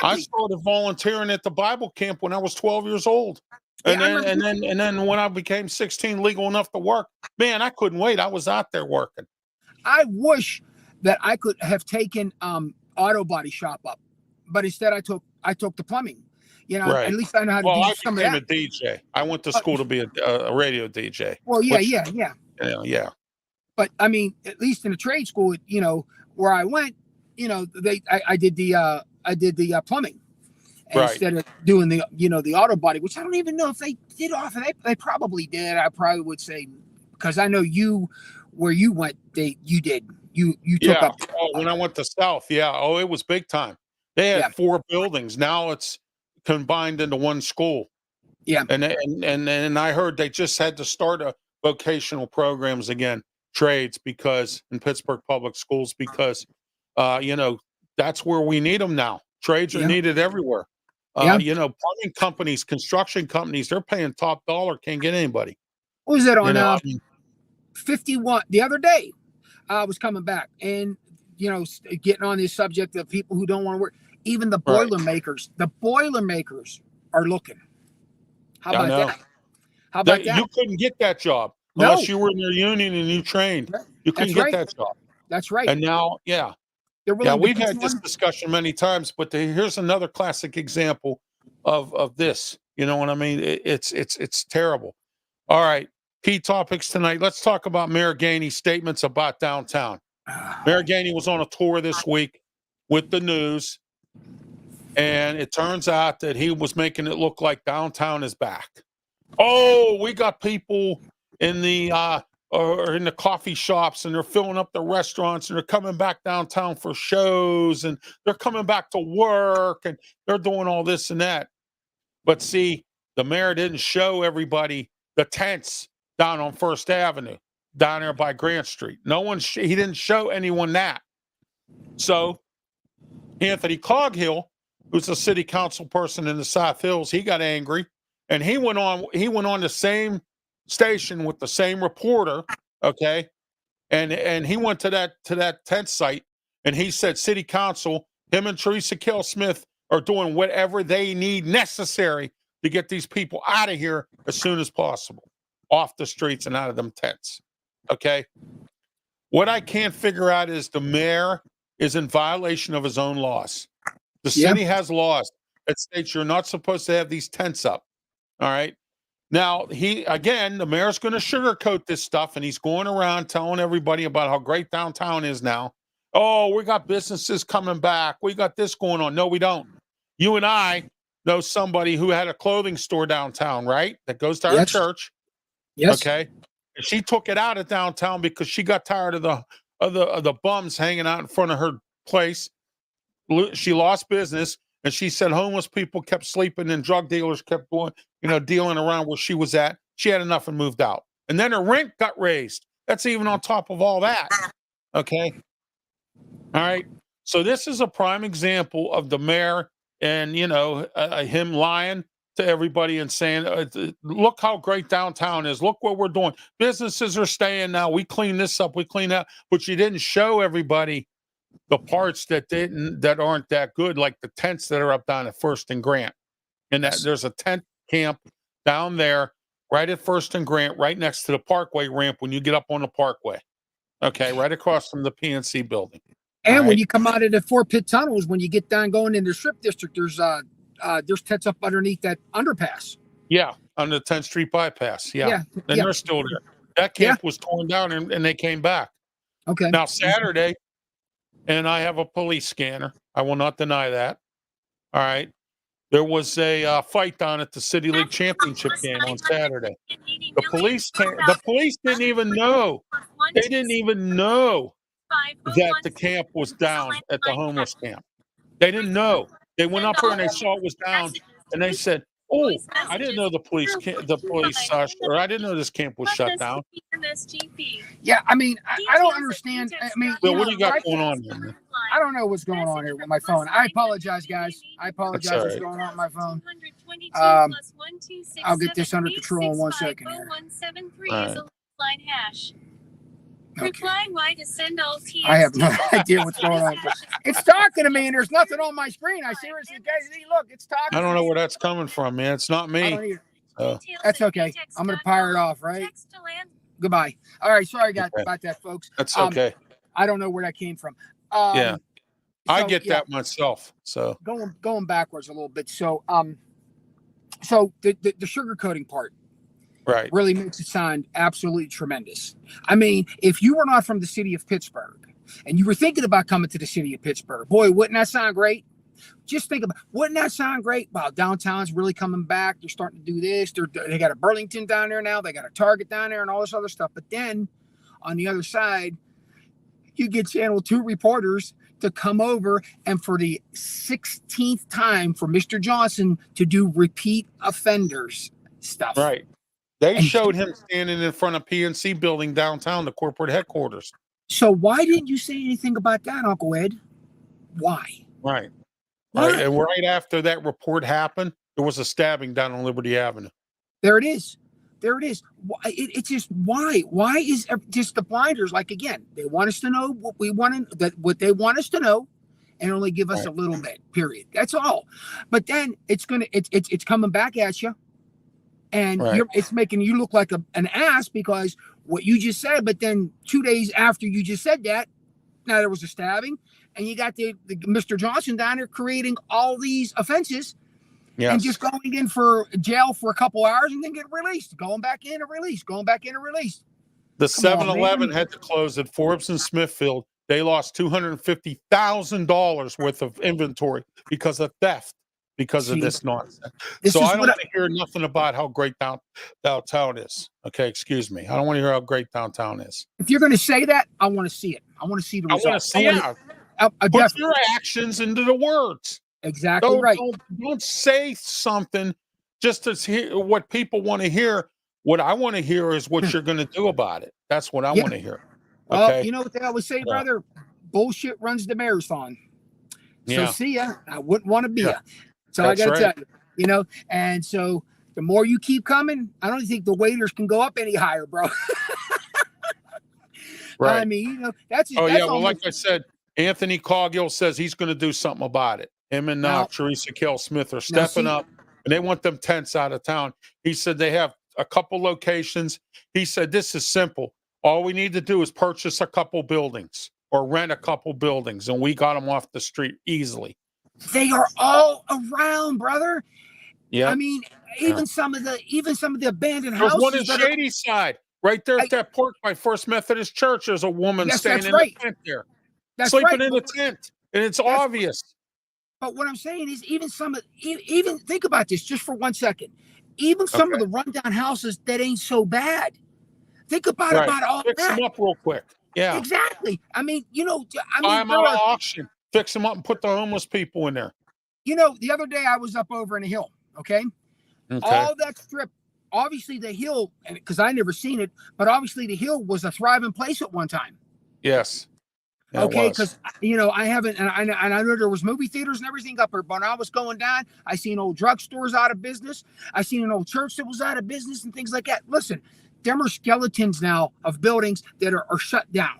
I started volunteering at the Bible camp when I was 12 years old. And then when I became 16, legal enough to work, man, I couldn't wait. I was out there working. I wish that I could have taken auto body shop up, but instead I took the plumbing. You know, Right. at least I know how to do some of I that. became a DJ. I went to school to be a radio DJ. Well, yeah. Yeah. But I mean, at least in the trade school, you know, where I went, you know, I did the plumbing. Right. Instead of doing the auto body, which I don't even know if they did offer. They probably did. I probably would say, because I know where you went, you did. You took up. When I went to South, it was big time. They had 4 buildings. Now it's combined into one school. Yeah. And I heard they just had to start a vocational programs again, trades, because in Pittsburgh public schools, because that's where we need them now. Trades are needed everywhere. Plumbing companies, construction companies, they're paying top dollar, can't get anybody. What was that on 51 the other day? I was coming back and getting on this subject of people who don't want to work. Even the Boilermakers are looking. How about that? How about that? You couldn't get that job unless you were in your union and you trained. You couldn't get that job. That's right. And now, we've had this discussion many times, but here's another classic example of this. You know what I mean? It's terrible. All right. Key topics tonight. Let's talk about Mayor Gainey's statements about downtown. Mayor Gainey was on a tour this week with the news, and it turns out that he was making it look like downtown is back. Oh, we got people in the coffee shops, and they're filling up the restaurants, and they're coming back downtown for shows, and they're coming back to work, and they're doing all this and that. But see, the mayor didn't show everybody the tents down on First Avenue, down there by Grant Street. He didn't show anyone that. So Anthony Coghill, who's a city council person in the South Hills, he got angry, and he went on the same station with the same reporter, okay? And he went to that tent site, and he said city council, him and Teresa Kell Smith are doing whatever they need necessary to get these people out of here as soon as possible, off the streets and out of them tents. Okay. What I can't figure out is the mayor is in violation of his own laws. The city has laws that states you're not supposed to have these tents up. All right. Now, the mayor's going to sugarcoat this stuff, and he's going around telling everybody about how great downtown is now. Oh, we got businesses coming back. We got this going on. No, we don't. You and I know somebody who had a clothing store downtown, right? That goes to our church. Yes. Okay. And she took it out of downtown because she got tired of the bums hanging out in front of her place. She lost business, and she said homeless people kept sleeping and drug dealers kept going, dealing around where she was at. She had enough and moved out. And then her rent got raised. That's even on top of all that. Okay. All right. So this is a prime example of the mayor and, him lying to everybody and saying, look how great downtown is. Look what we're doing. Businesses are staying now. We clean this up. We clean that. But you didn't show everybody the parts that aren't that good, like the tents that are up down at First and Grant. And that there's a tent camp down there right at First and Grant, right next to the Parkway ramp when you get up on the Parkway. Okay, right across from the PNC building. And when you come out of the Fort Pitt tunnels, when you get down going into the Strip District, there's tents up underneath that underpass. Yeah, on the 10th Street bypass. Yeah. And they're still there. That camp was torn down and they came back. Okay. Now Saturday, and I have a police scanner. I will not deny that. All right. There was a fight down at the City League Championship game on Saturday. The police didn't even know. They didn't even know that the camp was down at the homeless camp. They didn't know. They went up there and they saw it was down, and they said, "Oh, I didn't know or I didn't know this camp was shut down." Yeah, I mean, I don't understand. I mean, Bill, what do you got going on here, man? I don't know what's going on here with my phone. I apologize, guys. I apologize what's going on with my phone. I'll get this under control in 1 second here. Okay. I have no idea what's going on. It's talking to me, and there's nothing on my screen. I seriously, guys, look, it's talking. I don't know where that's coming from, man. It's not me. That's okay. I'm gonna fire it off, right? Goodbye. All right, sorry about that, folks. That's okay. I don't know where that came from. Yeah, I get that myself. So going backwards a little bit. So the sugar coating part. Right. Really makes it sound absolutely tremendous. I mean, if you were not from the city of Pittsburgh and you were thinking about coming to the city of Pittsburgh, boy, wouldn't that sound great? Just think about, wouldn't that sound great? Wow, downtown's really coming back. They're starting to do this. They got a Burlington down there now. They got a Target down there and all this other stuff. But then on the other side, you get Channel 2 reporters to come over and for the 16th time for Mr. Johnson to do repeat offenders stuff. Right. They showed him standing in front of PNC building downtown, the corporate headquarters. So why didn't you say anything about that, Uncle Ed? Why? Right. And right after that report happened, there was a stabbing down on Liberty Avenue. There it is. It's just why? Why is just the blinders? Like again, they want us to know what what they want us to know, and only give us a little bit. Period. That's all. But then it's coming back at you. And it's making you look like an ass because what you just said, but then 2 days after you just said that, now there was a stabbing, and you got the Mr. Johnson down there creating all these offenses and just going in for jail for a couple hours and then get released, going back in and released, going back in and released. The 7-Eleven had to close at Forbes and Smithfield. They lost $250,000 worth of inventory because of theft. Because of this nonsense. So I don't want to hear nothing about how great downtown is. Okay, excuse me. I don't want to hear how great downtown is. If you're going to say that, I want to see it. I want to see the results. Put your actions into the words. Exactly right. Don't say something just to hear what people want to hear. What I want to hear is what you're going to do about it. That's what I want to hear. Okay? Well, you know what they always say, brother? Bullshit runs the marathon. So see ya. I wouldn't want to be ya. So I got to tell you, and so the more you keep coming, I don't think the waiters can go up any higher, bro. Right. I mean, that's. Well, like I said, Anthony Coggill says he's going to do something about it. Him and Teresa Kell Smith are stepping up, and they want them tents out of town. He said they have a couple locations. He said this is simple. All we need to do is purchase a couple buildings or rent a couple buildings, and we got them off the street easily. They are all around, brother. Yeah. I mean, even some of the abandoned houses. There's one in Shady Side, right there at that park by First Methodist Church. There's a woman staying in the tent there, sleeping in a tent, and it's obvious. But what I'm saying is, even think about this just for 1 second. Even some of the rundown houses that ain't so bad. Think about all Fix them up real quick. Yeah, exactly. I mean, buy them out of auction. Fix them up and put the homeless people in there. The other day I was up over in the Hill, okay? All that strip, obviously the Hill, because I never seen it, but obviously the Hill was a thriving place at one time. Yes. Yeah, it Okay, was. because I haven't, and I know there was movie theaters and everything up there. But when I was going down, I seen old drugstores out of business. I seen an old church that was out of business and things like that. Listen, them are skeletons now of buildings that are shut down.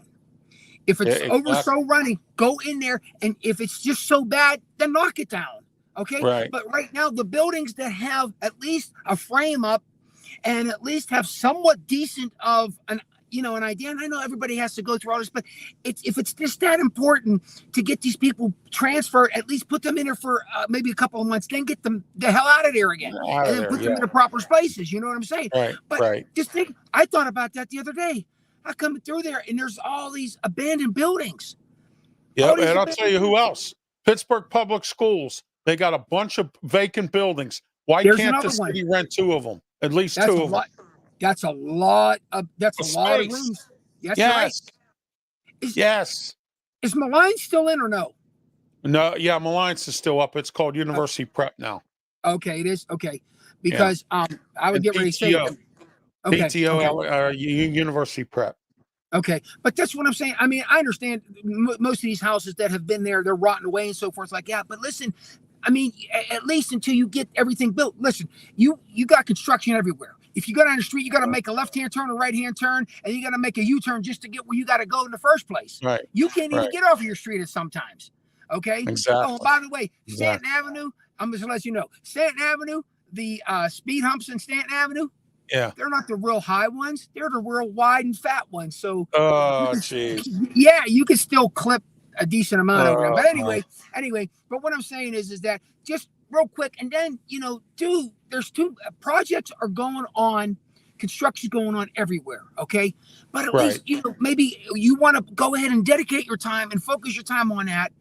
If Yeah, it's over exactly. so running, go in there, and if it's just so bad, then knock it down. Okay, Right. but right now the buildings that have at least a frame up and at least have somewhat decent of an idea. And I know everybody has to go through all this, but if it's just that important to get these people transferred, at least put them in there for maybe a couple of months, then get them the hell out of there again, Out and of then there. put them Yeah. in the proper places. You know what I'm saying? Right. But Right. just think, I thought about that the other day. I come through there and there's all these abandoned buildings. Yep. And I'll tell you who else. Pittsburgh Public Schools. They got a bunch of vacant buildings. Why There's can't the another one. city rent 2 of them? At least That's 2 a of them. lot. That's a Of lot of space. rooms. Yes, you're right. Yes. Is Yes. is Malign still in or no? No. Yeah. Malliance is still up. It's called University Prep now. Okay, it is okay. Yeah. Because I would And get ready to say PTO. okay, okay, University Prep. okay. But that's what I'm saying. I mean, I understand most of these houses that have been there, they're rotting away and so forth like that. But listen, I mean, at least until you get everything built. Listen, you got construction everywhere. If you go down the street, you got to make a left-hand turn, a right-hand turn, and you got to make a U-turn just to get where you got to go in the first place. Right. You can't even Right. get off of your street at sometimes. Okay. Exactly. Oh, by the way, Exactly. Stanton Avenue. I'm just gonna let you know, Stanton Avenue, the speed humps in Stanton Avenue. Yeah. They're not the real high ones. They're the real wide and fat ones. So, Oh, jeez. yeah, you can still clip a decent amount over there. But Uh, anyway. But what I'm saying is that just real quick, and then dude, there's 2 projects are going on, construction going on everywhere. Okay, but at right. least maybe you want to go ahead and dedicate your time and focus your time on that.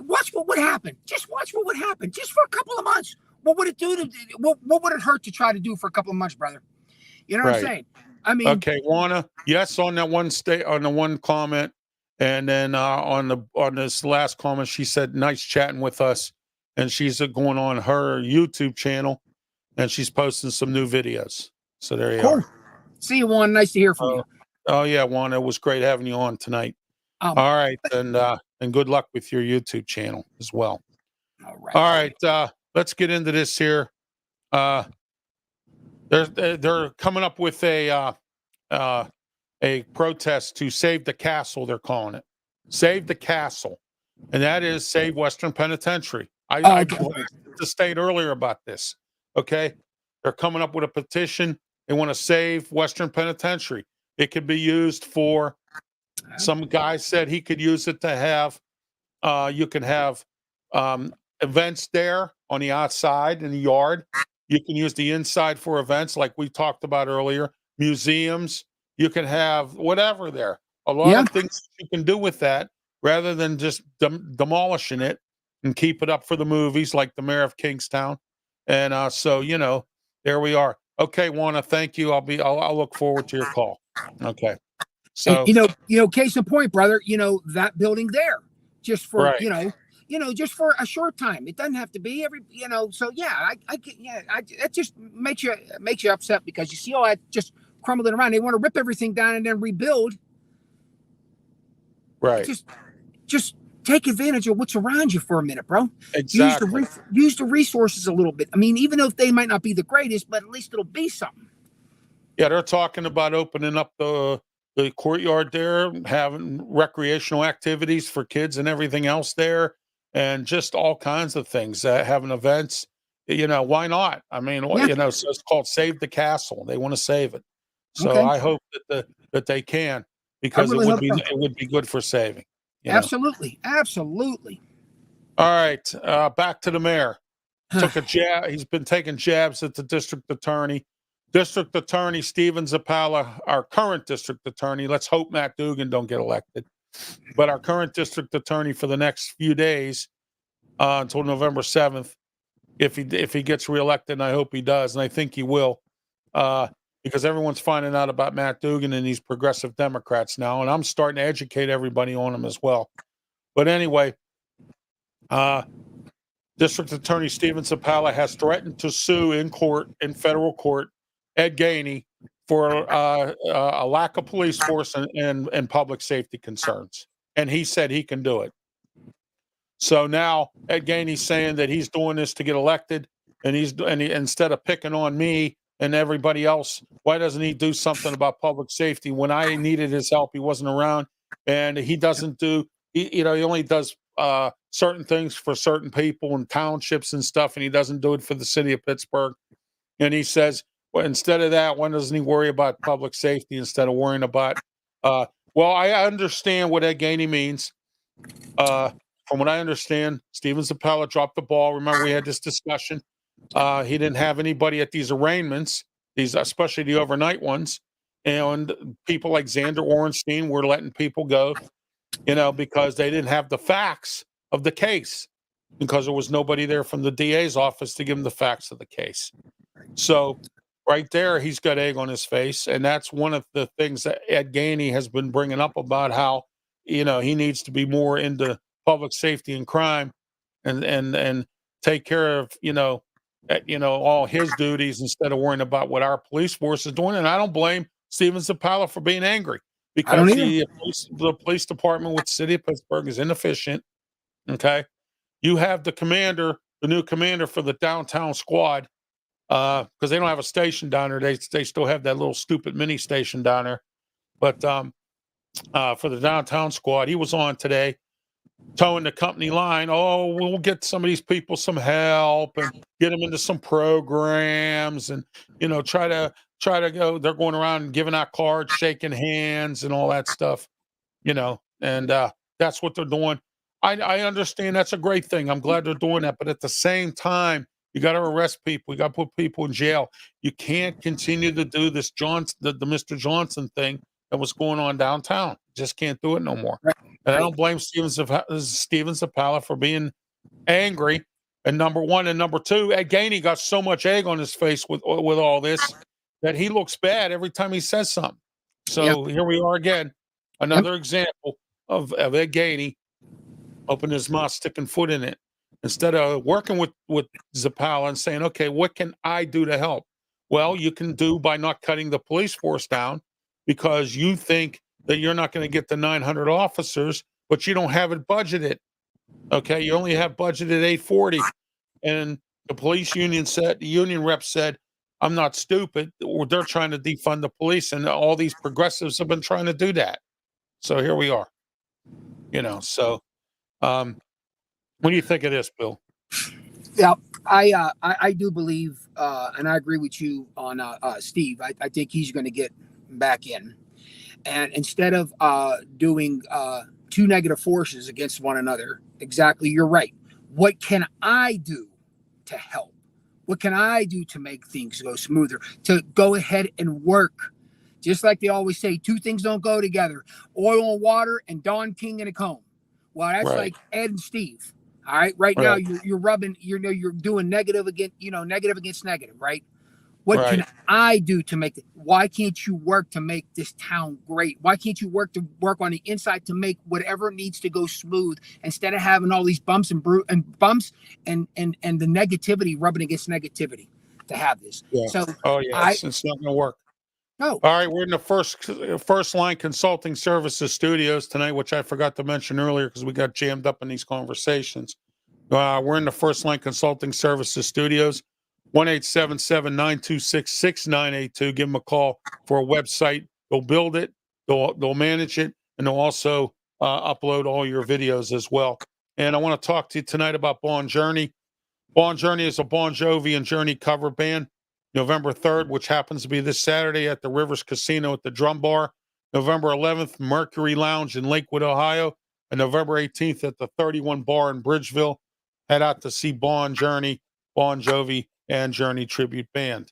Watch what would happen. Just watch what would happen. Just for a couple of months. What would it do to? What would it hurt to try to do for a couple of months, brother? You know what I'm Right. saying? I mean, Okay. Wanna yes on that one on the one comment, and then on this last comment, she said, "Nice chatting with us," and she's going on her YouTube channel, and she's posting some new videos. So there you cool. are. See you, Juan. Nice to hear from you. Oh yeah, Juan, it was great having you on tonight. Um, All right, and good luck with your YouTube channel as well. all right. All right, let's get into this here. They're coming up with a protest to save the castle. They're calling it "Save the Castle," and that is Save Western Penitentiary. I Okay. told the state earlier about this. Okay, they're coming up with a petition. They want to save Western Penitentiary. It could be used for. Some guy said he could use it to have. You can have events there on the outside in the yard. You can use the inside for events like we talked about earlier. Museums. You can have whatever there. A lot Yeah. of things you can do with that rather than just demolishing it and keep it up for the movies like the Mayor of Kingstown. And so there we are. Okay, Juana, thank you. I'll look forward to your call. Okay. And So case in point, brother, that building there, just for right. just for a short time. It doesn't have to be so yeah, it just makes you upset because you see all that just crumbling around. They want to rip everything down and then rebuild. Right. Just take advantage of what's around you for a minute, bro. Exactly. Use the resources a little bit. I mean, even though they might not be the greatest, but at least it'll be something. Yeah, they're talking about opening up the courtyard there, having recreational activities for kids and everything else there, and just all kinds of things. Having events. Why not? I mean, Yeah. so it's called Save the Castle. They want to save it. So Okay. I hope that they can I because really hope so. it would be good for saving. Absolutely. Absolutely. All right, back to the mayor. Took a jab. He's been taking jabs at the district attorney. District Attorney Steven Zappala, our current district attorney. Let's hope Matt Dugan don't get elected. But our current district attorney for the next few days until November 7th, if he gets reelected, and I hope he does, and I think he will, because everyone's finding out about Matt Dugan and these progressive Democrats now, and I'm starting to educate everybody on them as well. But anyway, District Attorney Steven Zappala has threatened to sue in federal court, Ed Gainey for a lack of police force and public safety concerns. and he said he can do it. So now Ed Gainey's saying that he's doing this to get elected, and instead of picking on me and everybody else, why doesn't he do something about public safety? When I needed his help, he wasn't around, and he doesn't do. He only does certain things for certain people and townships and stuff, and he doesn't do it for the city of Pittsburgh. And he says, well, instead of that, why doesn't he worry about public safety instead of worrying about? Well, I understand what Ed Gainey means. From what I understand, Steven Zappala dropped the ball. Remember, we had this discussion. He didn't have anybody at these arraignments, especially the overnight ones. And people like Xander Orenstein were letting people go, because they didn't have the facts of the case, because there was nobody there from the DA's office to give him the facts of the case. So right there, he's got egg on his face. And that's one of the things that Ed Gainey has been bringing up about how, he needs to be more into public safety and crime and take care of, all his duties instead of worrying about what our police force is doing. And I don't blame Steven Zappala for being angry, because the police department with the city of Pittsburgh is inefficient. Okay. You have the new commander for the downtown squad, because they don't have a station down there. They still have that little stupid mini station down there. But for the downtown squad, he was on today, towing the company line. Oh, we'll get some of these people some help and get them into some programs, and try to go. They're going around and giving out cards, shaking hands, and all that stuff. And that's what they're doing. I understand that's a great thing. I'm glad they're doing that, but at the same time, you got to arrest people. You got to put people in jail. You can't continue to do this the Mr. Johnson thing that was going on downtown. Just can't do it no more. Right. And I don't blame Steven Zappala for being angry. And number one, and number two, Ed Gainey got so much egg on his face with all this that he looks bad every time he says something. So Here we are again, another example of Ed Gainey opening his mouth, sticking foot in it, instead of working with Zappala and saying, okay, what can I do to help? Well, you can do by not cutting the police force down, because you think that you're not going to get the 900 officers, but you don't have it budgeted. Okay, you only have budgeted 840, and the police union said, the union rep said, I'm not stupid. They're trying to defund the police, and all these progressives have been trying to do that. So here we are. So what do you think of this, Bill? Yeah, I do believe, and I agree with you on Steve. I think he's going to get back in, and instead of doing two negative forces against one another, exactly, you're right. What can I do to help? What can I do to make things go smoother? To go ahead and work. Just like they always say, two things don't go together: oil and water, and Don King and a comb. Well, that's right. Like Ed and Steve. All right. Right now, you're rubbing. You're doing negative against negative. Right. What can I do to make it? Why can't you work to make this town great? Why can't you work on the inside to make whatever needs to go smooth, instead of having all these bumps and bumps and the negativity rubbing against negativity to have this? Yeah. So, it's not going to work. No. All right, we're in the first line consulting services studios tonight, which I forgot to mention earlier because we got jammed up in these conversations. We're in the first line consulting services studios. 1-877-926-6982. Give them a call for a website. They'll build it, they'll manage it, and they'll also upload all your videos as well. And I want to talk to you tonight about Bon Journey. Bon Journey is a Bon Jovi and Journey cover band. November 3rd, which happens to be this Saturday at the Rivers Casino at the Drum Bar. November 11th, Mercury Lounge in Lakewood, Ohio. And November 18th at the 31 Bar in Bridgeville. Head out to see Bon Journey, Bon Jovi, and Journey Tribute Band.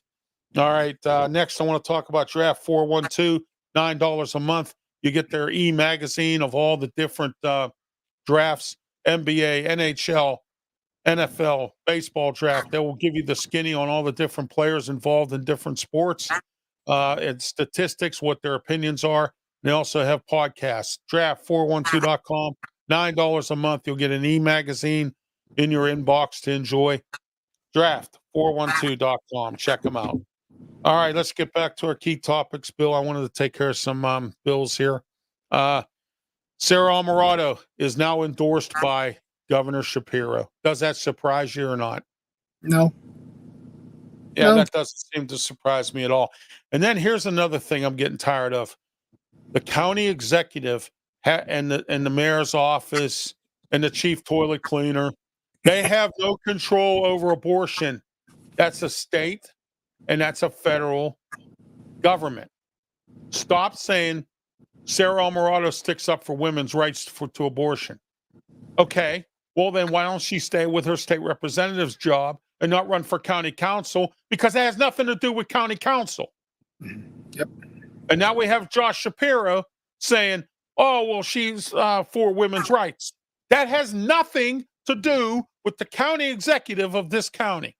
All right, next I want to talk about Draft 412, $9 a month. You get their e-magazine of all the different drafts, NBA, NHL, NFL, baseball draft. They will give you the skinny on all the different players involved in different sports, and statistics, what their opinions are. They also have podcasts. Draft412.com, $9 a month. You'll get an e-magazine in your inbox to enjoy. Draft412.com. Check them out. All right, let's get back to our key topics, Bill. I wanted to take care of some bills here. Sarah Alvarado is now endorsed by Governor Shapiro. Does that surprise you or not? No. Yeah, No. that doesn't seem to surprise me at all. And then here's another thing I'm getting tired of. The county executive and the mayor's office and the chief toilet cleaner, they have no control over abortion. That's a state and that's a federal government. Stop saying Sarah Alvarado sticks up for women's rights to abortion. Okay, well then why don't she stay with her state representative's job and not run for county council, because it has nothing to do with county council. Yep. And now we have Josh Shapiro saying, oh, well, she's for women's rights. That has nothing to do with the county executive of this county.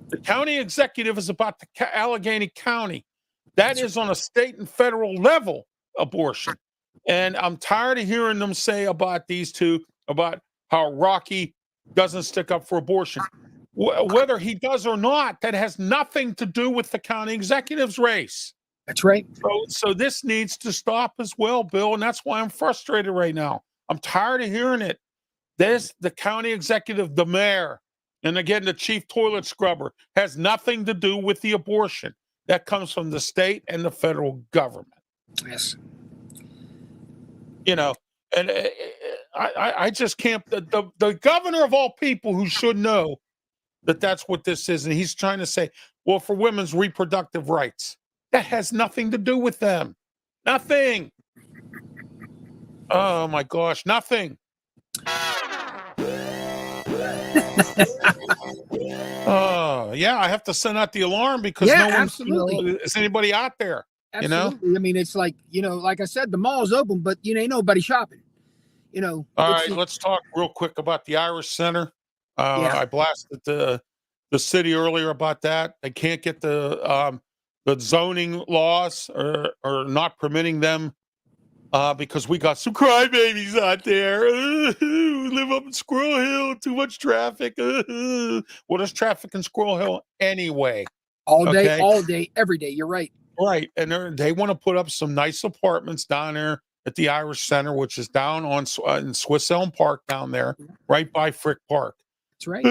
The county executive is about the Allegheny County. That is on a state and federal level abortion. And I'm tired of hearing them say about these two, about how Rocky doesn't stick up for abortion. Whether he does or not, that has nothing to do with the county executive's race. That's right. So this needs to stop as well, Bill, and that's why I'm frustrated right now. I'm tired of hearing it. The county executive, the mayor, and again, the chief toilet scrubber has nothing to do with the abortion. That comes from the state and the federal government. Yes. You know, and I just can't. The governor of all people who should know that that's what this is, and he's trying to say, well, for women's reproductive rights. That has nothing to do with them. Nothing. Oh my gosh, nothing. Oh, yeah, I have to send out the alarm because no one, absolutely. Is anybody out there? Absolutely. You know? I mean, it's like, like I said, the mall's open, but ain't nobody shopping. All right, let's talk real quick about the Irish Center. I blasted the city earlier about that. They can't get the zoning laws are not permitting them because we got some crybabies out there who live up in Squirrel Hill. Too much traffic. Well, there's traffic in Squirrel Hill anyway. All day, every day. You're right. Right, and they want to put up some nice apartments down there at the Irish Center, which is down on in Swiss Elm Park down there, right by Frick Park. That's right.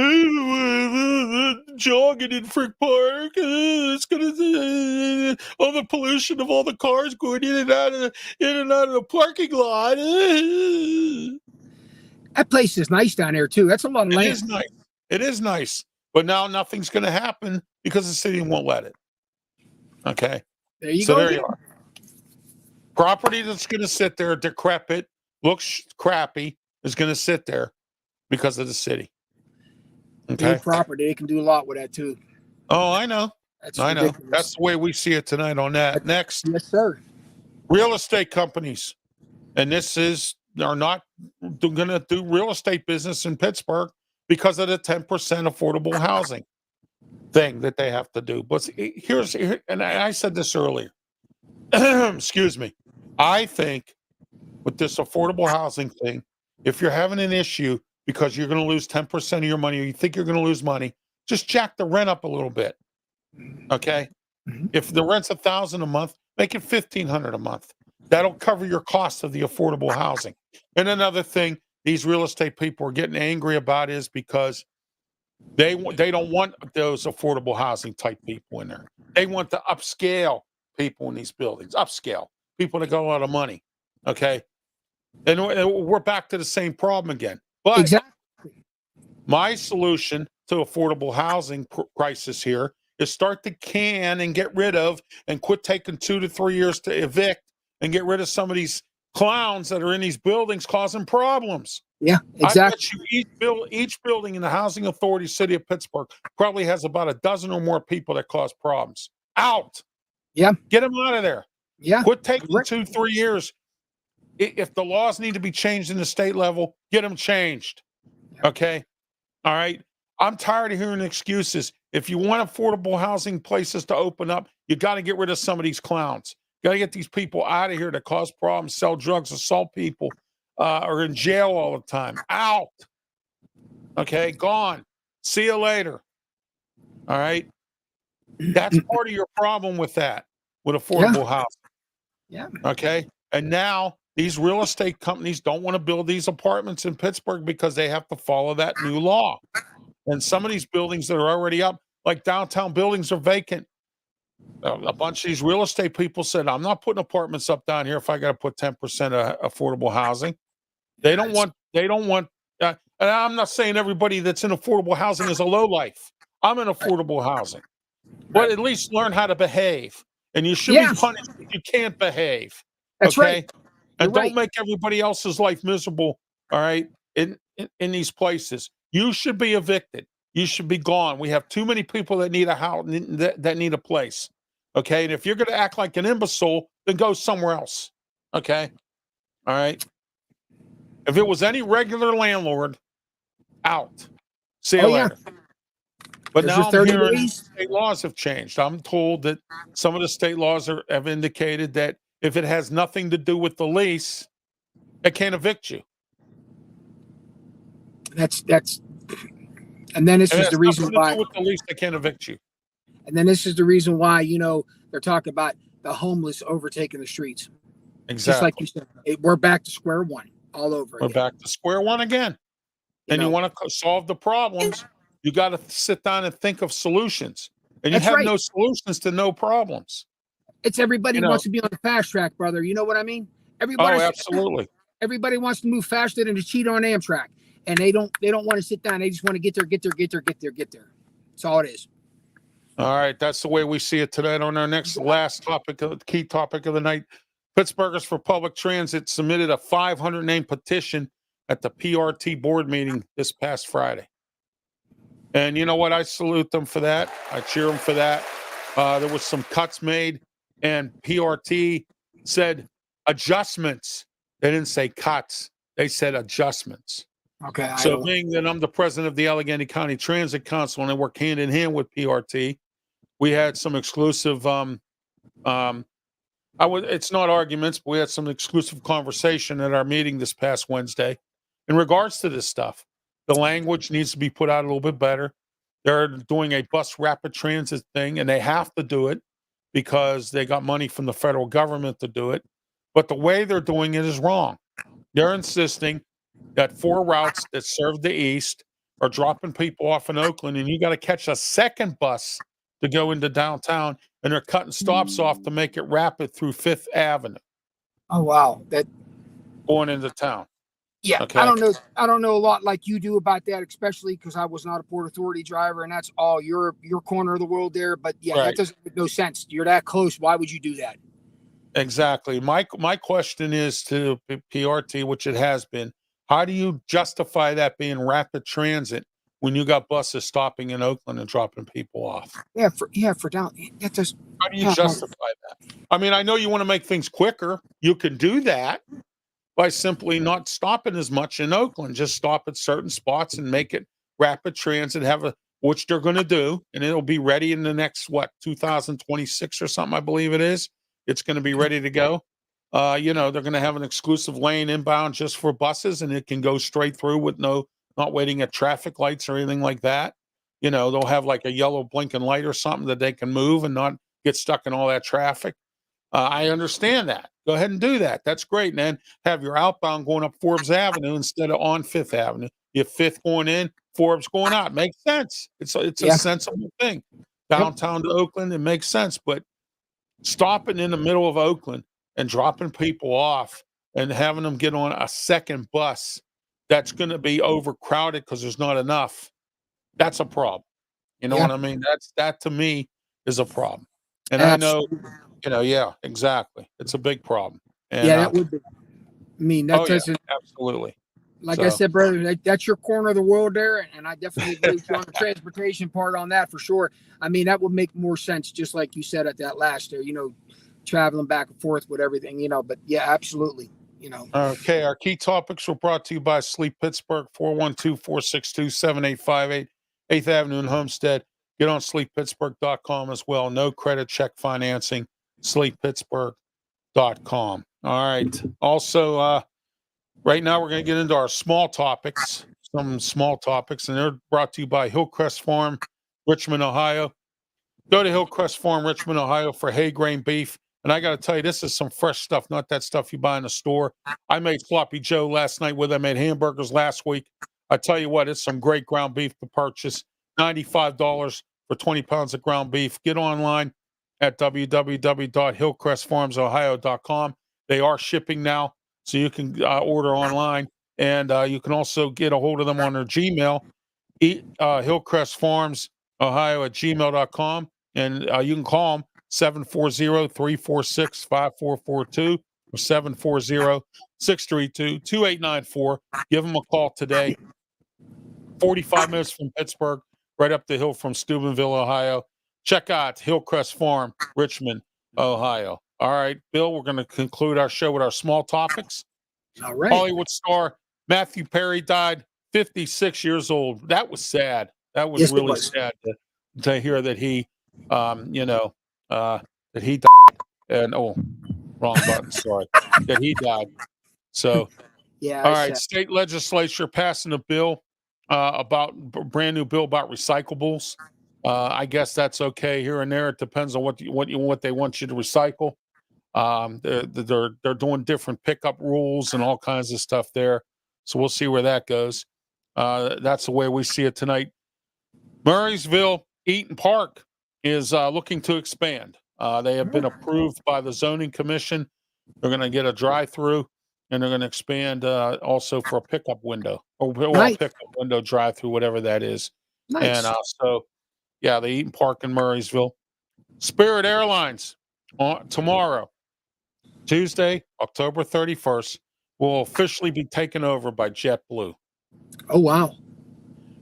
Jogging in Frick Park. It's gonna all the pollution of all the cars going in and out of the parking lot. That place is nice down there too. That's a lot of land. It is nice. It is nice, but now nothing's going to happen because the city won't let it. Okay, there you go. There you are. Property that's going to sit there, decrepit, looks crappy, is going to sit there because of the city. Okay. New property, they can do a lot with that too. Oh, I know. I know. That's the way we see it tonight on that. Next. Yes, sir. Real estate companies. And are not going to do real estate business in Pittsburgh because of the 10% affordable housing thing that they have to do. But and I said this earlier. Excuse me. I think with this affordable housing thing, if you're having an issue because you're going to lose 10% of your money, or you think you're going to lose money, just jack the rent up a little bit. Okay. Mm-hmm. If the rent's $1,000 a month, make it $1,500 a month. That'll cover your cost of the affordable housing. And another thing these real estate people are getting angry about is because they don't want those affordable housing type people in there. They want the upscale people in these buildings, upscale people that got a lot of money. Okay. And we're back to the same problem again. But exactly. My solution to affordable housing crisis here is start to can and get rid of and quit taking 2 to 3 years to evict and get rid of some of these clowns that are in these buildings causing problems. Yeah, exactly. I bet you each building in the housing authority city of Pittsburgh probably has about a dozen or more people that cause problems. Out. Yeah. Get them out of there. Yeah. Quit taking 2, 3 years. If the laws need to be changed in the state level, get them changed. Okay. All right. I'm tired of hearing excuses. If you want affordable housing places to open up, you got to get rid of some of these clowns. Got to get these people out of here that cause problems, sell drugs, assault people, are in jail all the time. Out. Okay. Gone. See you later. All right. That's part of your problem with that, with affordable housing. Yeah. Okay. And now these real estate companies don't want to build these apartments in Pittsburgh because they have to follow that new law. And some of these buildings that are already up, like downtown buildings, are vacant. A bunch of these real estate people said, I'm not putting apartments up down here if I got to put 10% affordable housing. They don't want, and I'm not saying everybody that's in affordable housing is a low life. I'm in affordable housing, but at least learn how to behave. And you should be Yeah, punished if you can't behave. that's Okay. right. And You're don't right. make everybody else's life miserable. All right. In these places, you should be evicted. You should be gone. We have too many people that need a house, that need a place. Okay. And if you're going to act like an imbecile, then go somewhere else. Okay. All right. If it was any regular landlord, out. See you Oh yeah. later. But There's your now I'm 30 hearing days. state laws have changed. I'm told that some of the state laws have indicated that if it has nothing to do with the lease, it can't evict you. That's and then this If it is has the reason nothing to why. do with the lease, they can't evict you. And then this is the reason why, they're talking about the homeless overtaking the streets. Just like Exactly. you said, we're back to square one all over We're again. back to square one again. And you want to solve the problems, you got to sit down and think of solutions. And you That's have right. no solutions to no problems. It's everybody You know, wants to be on the fast track, brother. You know what I mean? oh, absolutely. Everybody wants to move faster than to cheat on Amtrak. And they don't want to sit down. They just want to get there. That's all it is. All right. That's the way we see it today. On our last topic, key topic of the night, Pittsburghers for Public Transit submitted a 500-name petition at the PRT board meeting this past Friday. And you know what? I salute them for that. I cheer them for that. There was some cuts made, and PRT said adjustments. They didn't say cuts. They said adjustments. Okay. So being that I'm the president of the Allegheny County Transit Council and I work hand in hand with PRT, we had some exclusive it's not arguments, but we had some exclusive conversation at our meeting this past Wednesday in regards to this stuff. The language needs to be put out a little bit better. They're doing a bus rapid transit thing, and they have to do it because they got money from the federal government to do it. But the way they're doing it is wrong. They're insisting that 4 routes that serve the east are dropping people off in Oakland, and you got to catch a second bus to go into downtown, and they're cutting stops off to make it rapid through 5th Avenue. Oh wow. That going into town. Yeah, Okay. I don't know a lot like you do about that, especially because I was not a Port Authority driver, and that's all your corner of the world there. But yeah, Right. that doesn't make no sense. You're that close. Why would you do that? Exactly. My question is to PRT, which it has been, how do you justify that being rapid transit when you got buses stopping in Oakland and dropping people off? Yeah, for down. That just How do you justify that? I mean, I know you want to make things quicker. You can do that by simply not stopping as much in Oakland. Just stop at certain spots and make it rapid transit, which they're going to do, and it'll be ready in the next 2026 or something, I believe it is. It's going to be ready to go. They're going to have an exclusive lane inbound just for buses, and it can go straight through with not waiting at traffic lights or anything like that. They'll have like a yellow blinking light or something that they can move and not get stuck in all that traffic. I understand that. Go ahead and do that. That's great. And then have your outbound going up Forbes Avenue instead of on 5th Avenue. You have 5th going in, Forbes going out. Makes sense. It's a sensible thing. Downtown to Oakland, it makes sense. But stopping in the middle of Oakland and dropping people off and having them get on a second bus that's going to be overcrowded because there's not enough, that's a problem. You know what I mean? That to me is a problem. And Absolutely. I know, yeah, exactly. It's a big problem. And, that would be. I mean, that doesn't. Absolutely. Like I said, brother, that's your corner of the world there, and I definitely agree with you on the transportation part on that for sure. I mean, that would make more sense, just like you said at that last there. Traveling back and forth with everything. But yeah, absolutely. Okay, our key topics were brought to you by Sleep Pittsburgh, 412-462-7858, 8th Avenue in Homestead. Get on sleeppittsburgh.com as well. No credit check financing, sleeppittsburgh.com. All right. Also, right now we're going to get into our small topics, and they're brought to you by Hillcrest Farm, Richmond, Ohio. Go to Hillcrest Farm, Richmond, Ohio for hay grain beef And I got to tell you, this is some fresh stuff, not that stuff you buy in the store. I made sloppy Joe last night with them. I made hamburgers last week. I tell you what, it's some great ground beef to purchase. $95 for 20 pounds of ground beef. Get online at www.hillcrestfarmsohio.com. They are shipping now, so you can order online. And you can also get a hold of them on their Gmail, hillcrestfarmsohio@gmail.com. And you can call them 740-346-5442 or 740-632-2894. Give them a call today. 45 minutes from Pittsburgh, right up the hill from Steubenville, Ohio. Check out Hillcrest Farm, Richmond, Ohio. All right, Bill, we're going to conclude our show with our small topics. All right. Hollywood star Matthew Perry died, 56 years old. That was sad. That was really sad to hear that he, that he died. And wrong button. Sorry, that he died. So, yeah. All right, state legislature passing a bill about brand new bill about recyclables. I guess that's okay here and there. It depends on what they want you to recycle. They're doing different pickup rules and all kinds of stuff there. So we'll see where that goes. That's the way we see it tonight. Murraysville Eaton Park is looking to expand. They have been approved by the zoning commission. They're going to get a drive-through, and they're going to expand also for a pickup window or pickup window drive-through, whatever that is. Nice. And the Eaton Park in Murraysville. Spirit Airlines tomorrow, Tuesday, October 31st, will officially be taken over by JetBlue. Oh, wow.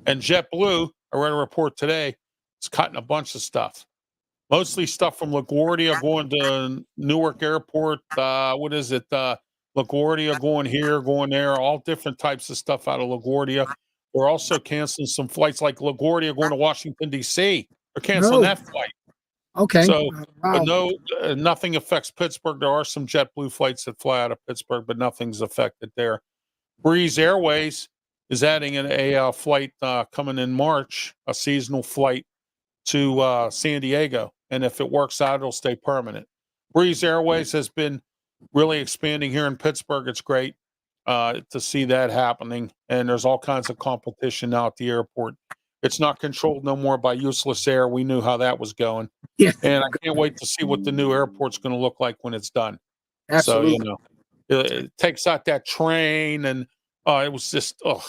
And JetBlue, I read a report today, is cutting a bunch of stuff. Mostly stuff from LaGuardia going to Newark Airport. LaGuardia going here, going there, all different types of stuff out of LaGuardia. We're also canceling some flights like LaGuardia going to Washington, D.C. They're canceling that flight. Okay. So, but nothing affects Pittsburgh. There are some JetBlue flights that fly out of Pittsburgh, but nothing's affected there. Breeze Airways is adding a flight coming in March, a seasonal flight to San Diego. And if it works out, it'll stay permanent. Breeze Airways has been really expanding here in Pittsburgh. It's great to see that happening. And there's all kinds of competition now at the airport. It's not controlled no more by Useless Air. We knew how that was going. Yeah. And I can't wait to see what the new airport's going to look like when it's done. Absolutely. So, it takes out that train, and it was just, you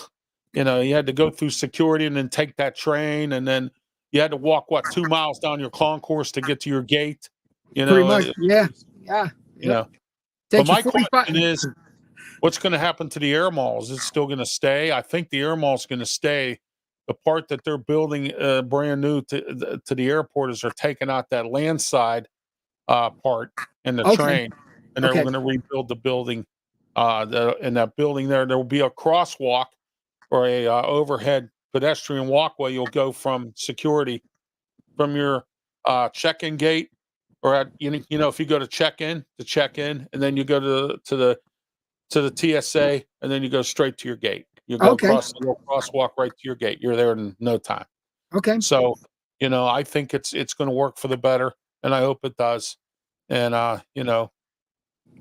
had to go through security and then take that train, and then you had to walk 2 miles down your concourse to get to your gate. Pretty much, yeah. But my question is, what's going to happen to the air mall? Is it still going to stay? I think the air mall is going to stay. The part that they're building brand new to the airport is they're taking out that landside part and the train, and they're going to rebuild the building. In that building there will be a crosswalk or a overhead pedestrian walkway. You'll go from security from your check-in gate, or at, if you go to check in, and then you go to the TSA, and then you go straight to your gate. You go across the little crosswalk right to your gate. You're there in no time. Okay. So, I think it's going to work for the better, and I hope it does. And and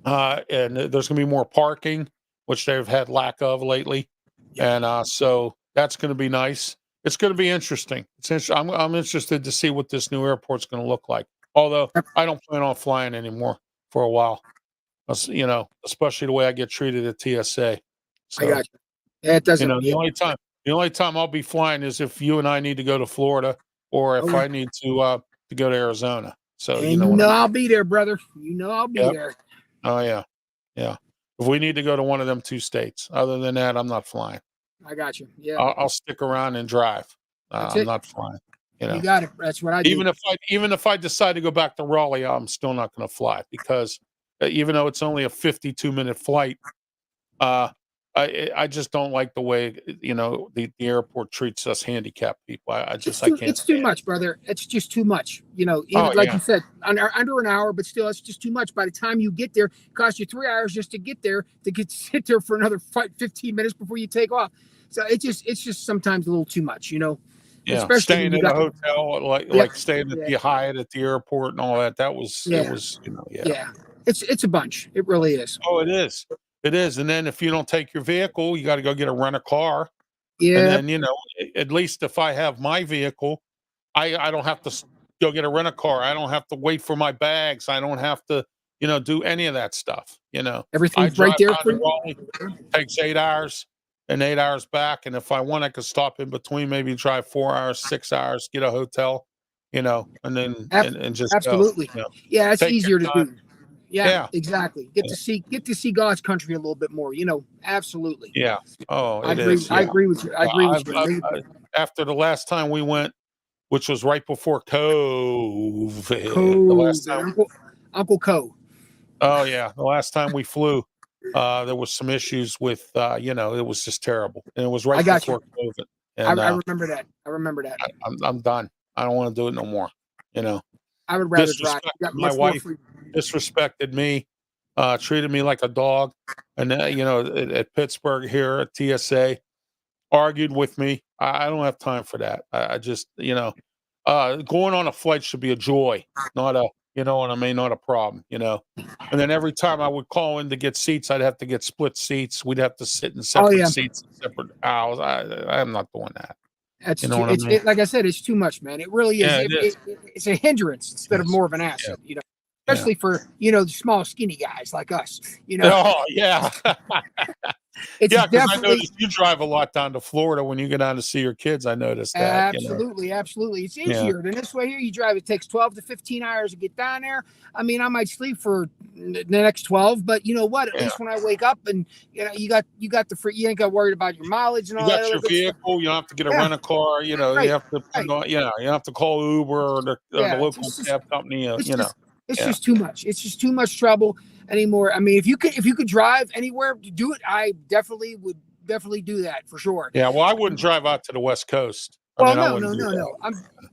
there's going to be more parking, which they've had lack of lately. Yeah. And so that's going to be nice. It's going to be interesting. I'm interested to see what this new airport's going to look like. Although I don't plan on flying anymore for a while, especially the way I get treated at TSA. So, I got you. Yeah, it doesn't. The only time I'll be flying is if you and I need to go to Florida, or if I need to go to Arizona. So I'll be there, brother. I'll be there. Oh yeah. If we need to go to one of them two states, other than that, I'm not flying. I got you. Yeah, I'll stick around and drive. I'm not flying. You got it. That's what I do. Even if I decide to go back to Raleigh, I'm still not going to fly, because even though it's only a 52-minute flight, I just don't like the way the airport treats us handicapped people. I can't. It's too much, brother. It's just too much. Even you said, under an hour, but still, it's just too much. By the time you get there, it costs you 3 hours just to get there, sit there for another 15 minutes before you take off. So it's just sometimes a little too much. Yeah, especially when staying you in a got hotel, yeah, like staying at yeah, the Hyatt at the airport and all that. It yeah, was, yeah. yeah. It's a bunch. It really is. Oh, it is. It is. And then if you don't take your vehicle, you got to go get a rent a car. And Yeah, then, at least if I have my vehicle, I don't have to go get a rent a car. I don't have to wait for my bags. I don't have to, do any of that stuff. I everything's right drive there down for to you. Raleigh, takes 8 hours and 8 hours back. And if I want, I could stop in between, maybe drive 4 hours, 6 hours, get a hotel, and then Ab- and just go. Absolutely. Yeah, it's Take easier to your time. do. Yeah, Yeah. exactly. Get to see God's country a little bit more. Absolutely. Yeah. Oh, I it agree. is. I Yeah. agree with you. I Yeah. agree with you. After the last time we went, which was right before COVID, the last COVID, time. Uncle Co. Oh yeah, the last time we flew, there was some issues with, it was just terrible, and it was I right got you. before COVID. I And remember that. I remember that. I'm done. I don't want to do it no more. You know, I would rather drive. disrespected You got my much more wife, free. disrespected me, treated me like a dog, and at Pittsburgh here at TSA, argued with me. I don't have time for that. I just, going on a flight should be a joy, not a, what I mean, not a problem, And then every time I would call in to get seats, I'd have to get split seats. We'd have to sit in Oh separate yeah, seats, separate aisles. I'm not doing that. that's You know too. what I mean? Like I said, it's too much, man. It really is. Yeah, it is. It's a hindrance instead of Yes. more of an Yeah. asset. Yeah. Especially for the small, skinny guys like us. Oh yeah. It's Yeah, because I definitely. noticed you drive a lot down to Florida when you get down to see your kids. I noticed that. Absolutely, absolutely. It's Yeah. easier than this way here. You drive, it takes 12 to 15 hours to get down there. I mean, I might sleep for the next 12, but you know what? At least when I wake up and you got the free, you ain't got worried about your mileage and You all that got other your good stuff. vehicle. You don't have to get a Yeah, rent a car. You right, have to right. you have to call Uber or the Yeah, local cab company. it's Yeah. just too much. It's just too much trouble anymore. I mean, if you could drive anywhere to do it, I definitely would do that for sure. Yeah. Well, I wouldn't drive out to the West Coast. I Well, mean, I no, wouldn't no, do no, that.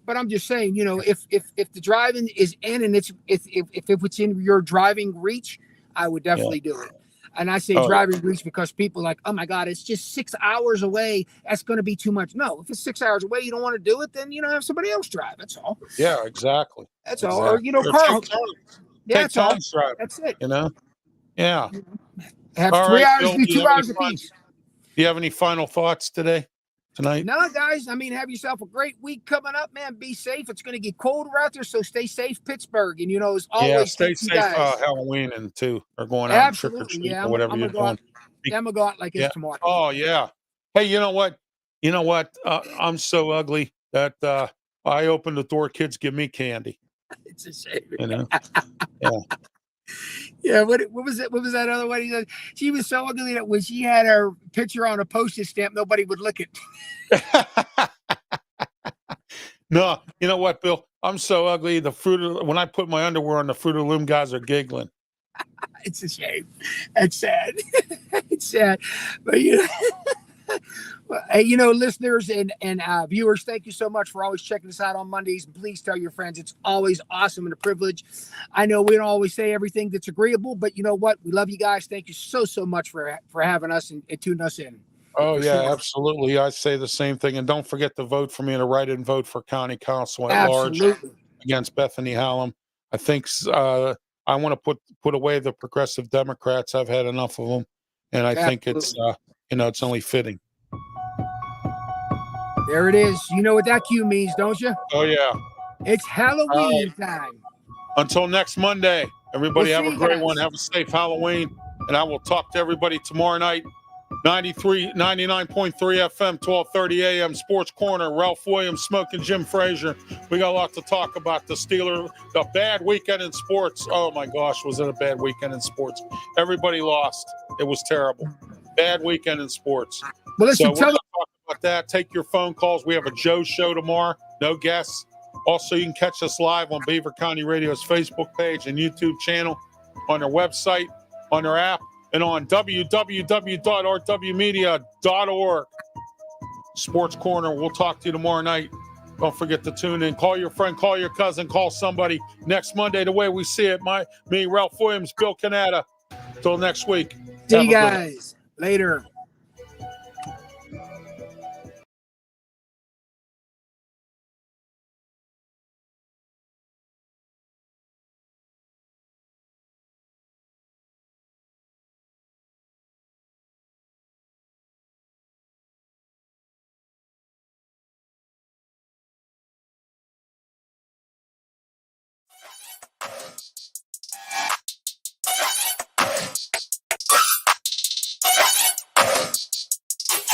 no. I'm just saying, if the driving is in and it's if it's in your driving reach, I would Yeah. definitely do it. And I say Oh, driving reach because people are like, oh my God, it's just 6 hours away. That's going to be too much. No, if it's 6 hours away, you don't want to do it, then have somebody else drive. That's all. yeah, exactly. That's all. Or Or car. take turns. Yeah, Take that's all. turns driving. That's it. Yeah. Have All 3 right, hours, Bill. be 2 hours apiece. Do you have any final thoughts tonight? No, guys. I mean, have yourself a great week coming up, man. Be safe. It's going to get colder out there, so stay safe, Pittsburgh. And as always, Yeah, stay thank you safe. guys. Halloween and too, or going out and trick or Absolutely, treat yeah. or whatever you're I'm gonna doing. go out like Yeah. it's tomorrow. Oh yeah. Hey, you know what? I'm so ugly that I open the door. Kids give me candy. It's a shame. Yeah. Yeah. What was it? What was that other one? He said she was so ugly that when she had her picture on a postage stamp, nobody would lick it. No, you know what, Bill? I'm so ugly. When I put my underwear on, the Fruit of the Loom guys are giggling. It's a shame. It's sad. It's sad. But well, hey, listeners and viewers, thank you so much for always checking us out on Mondays. And please tell your friends. It's always awesome and a privilege. I know we don't always say everything that's agreeable, but you know what? We love you guys. Thank you so much for having us and tuning us in. Oh yeah, absolutely. I say the same thing. And don't forget to vote for me and to write in vote for county council at large against Bethany Hallam. I think I want to put away the progressive Democrats. I've had enough of them, and I think it's it's only fitting. There it is. You know what that cue means, don't you? Oh yeah, it's Halloween time. Until next Monday, everybody have a great guys. one. Have a safe Halloween, and I will talk to everybody tomorrow night. 99.3 FM, 12:30 a.m. Sports Corner. Ralph Williams, Smoking Jim Frazier. We got a lot to talk about. The bad weekend in sports. Oh my gosh, was it a bad weekend in sports? Everybody lost. It was terrible. Bad weekend in sports. Well, listen, we're going to talk about that. Take your phone calls. We have a Joe show tomorrow. No guests. Also, you can catch us live on Beaver County Radio's Facebook page and YouTube channel, on their website, on their app, and on www.rwmedia.org. Sports Corner. We'll talk to you tomorrow night. Don't forget to tune in. Call your friend, call your cousin, call somebody. Next Monday, the way we see it, me, Ralph Williams, Bill Canatta. Till next week. See you guys. Later.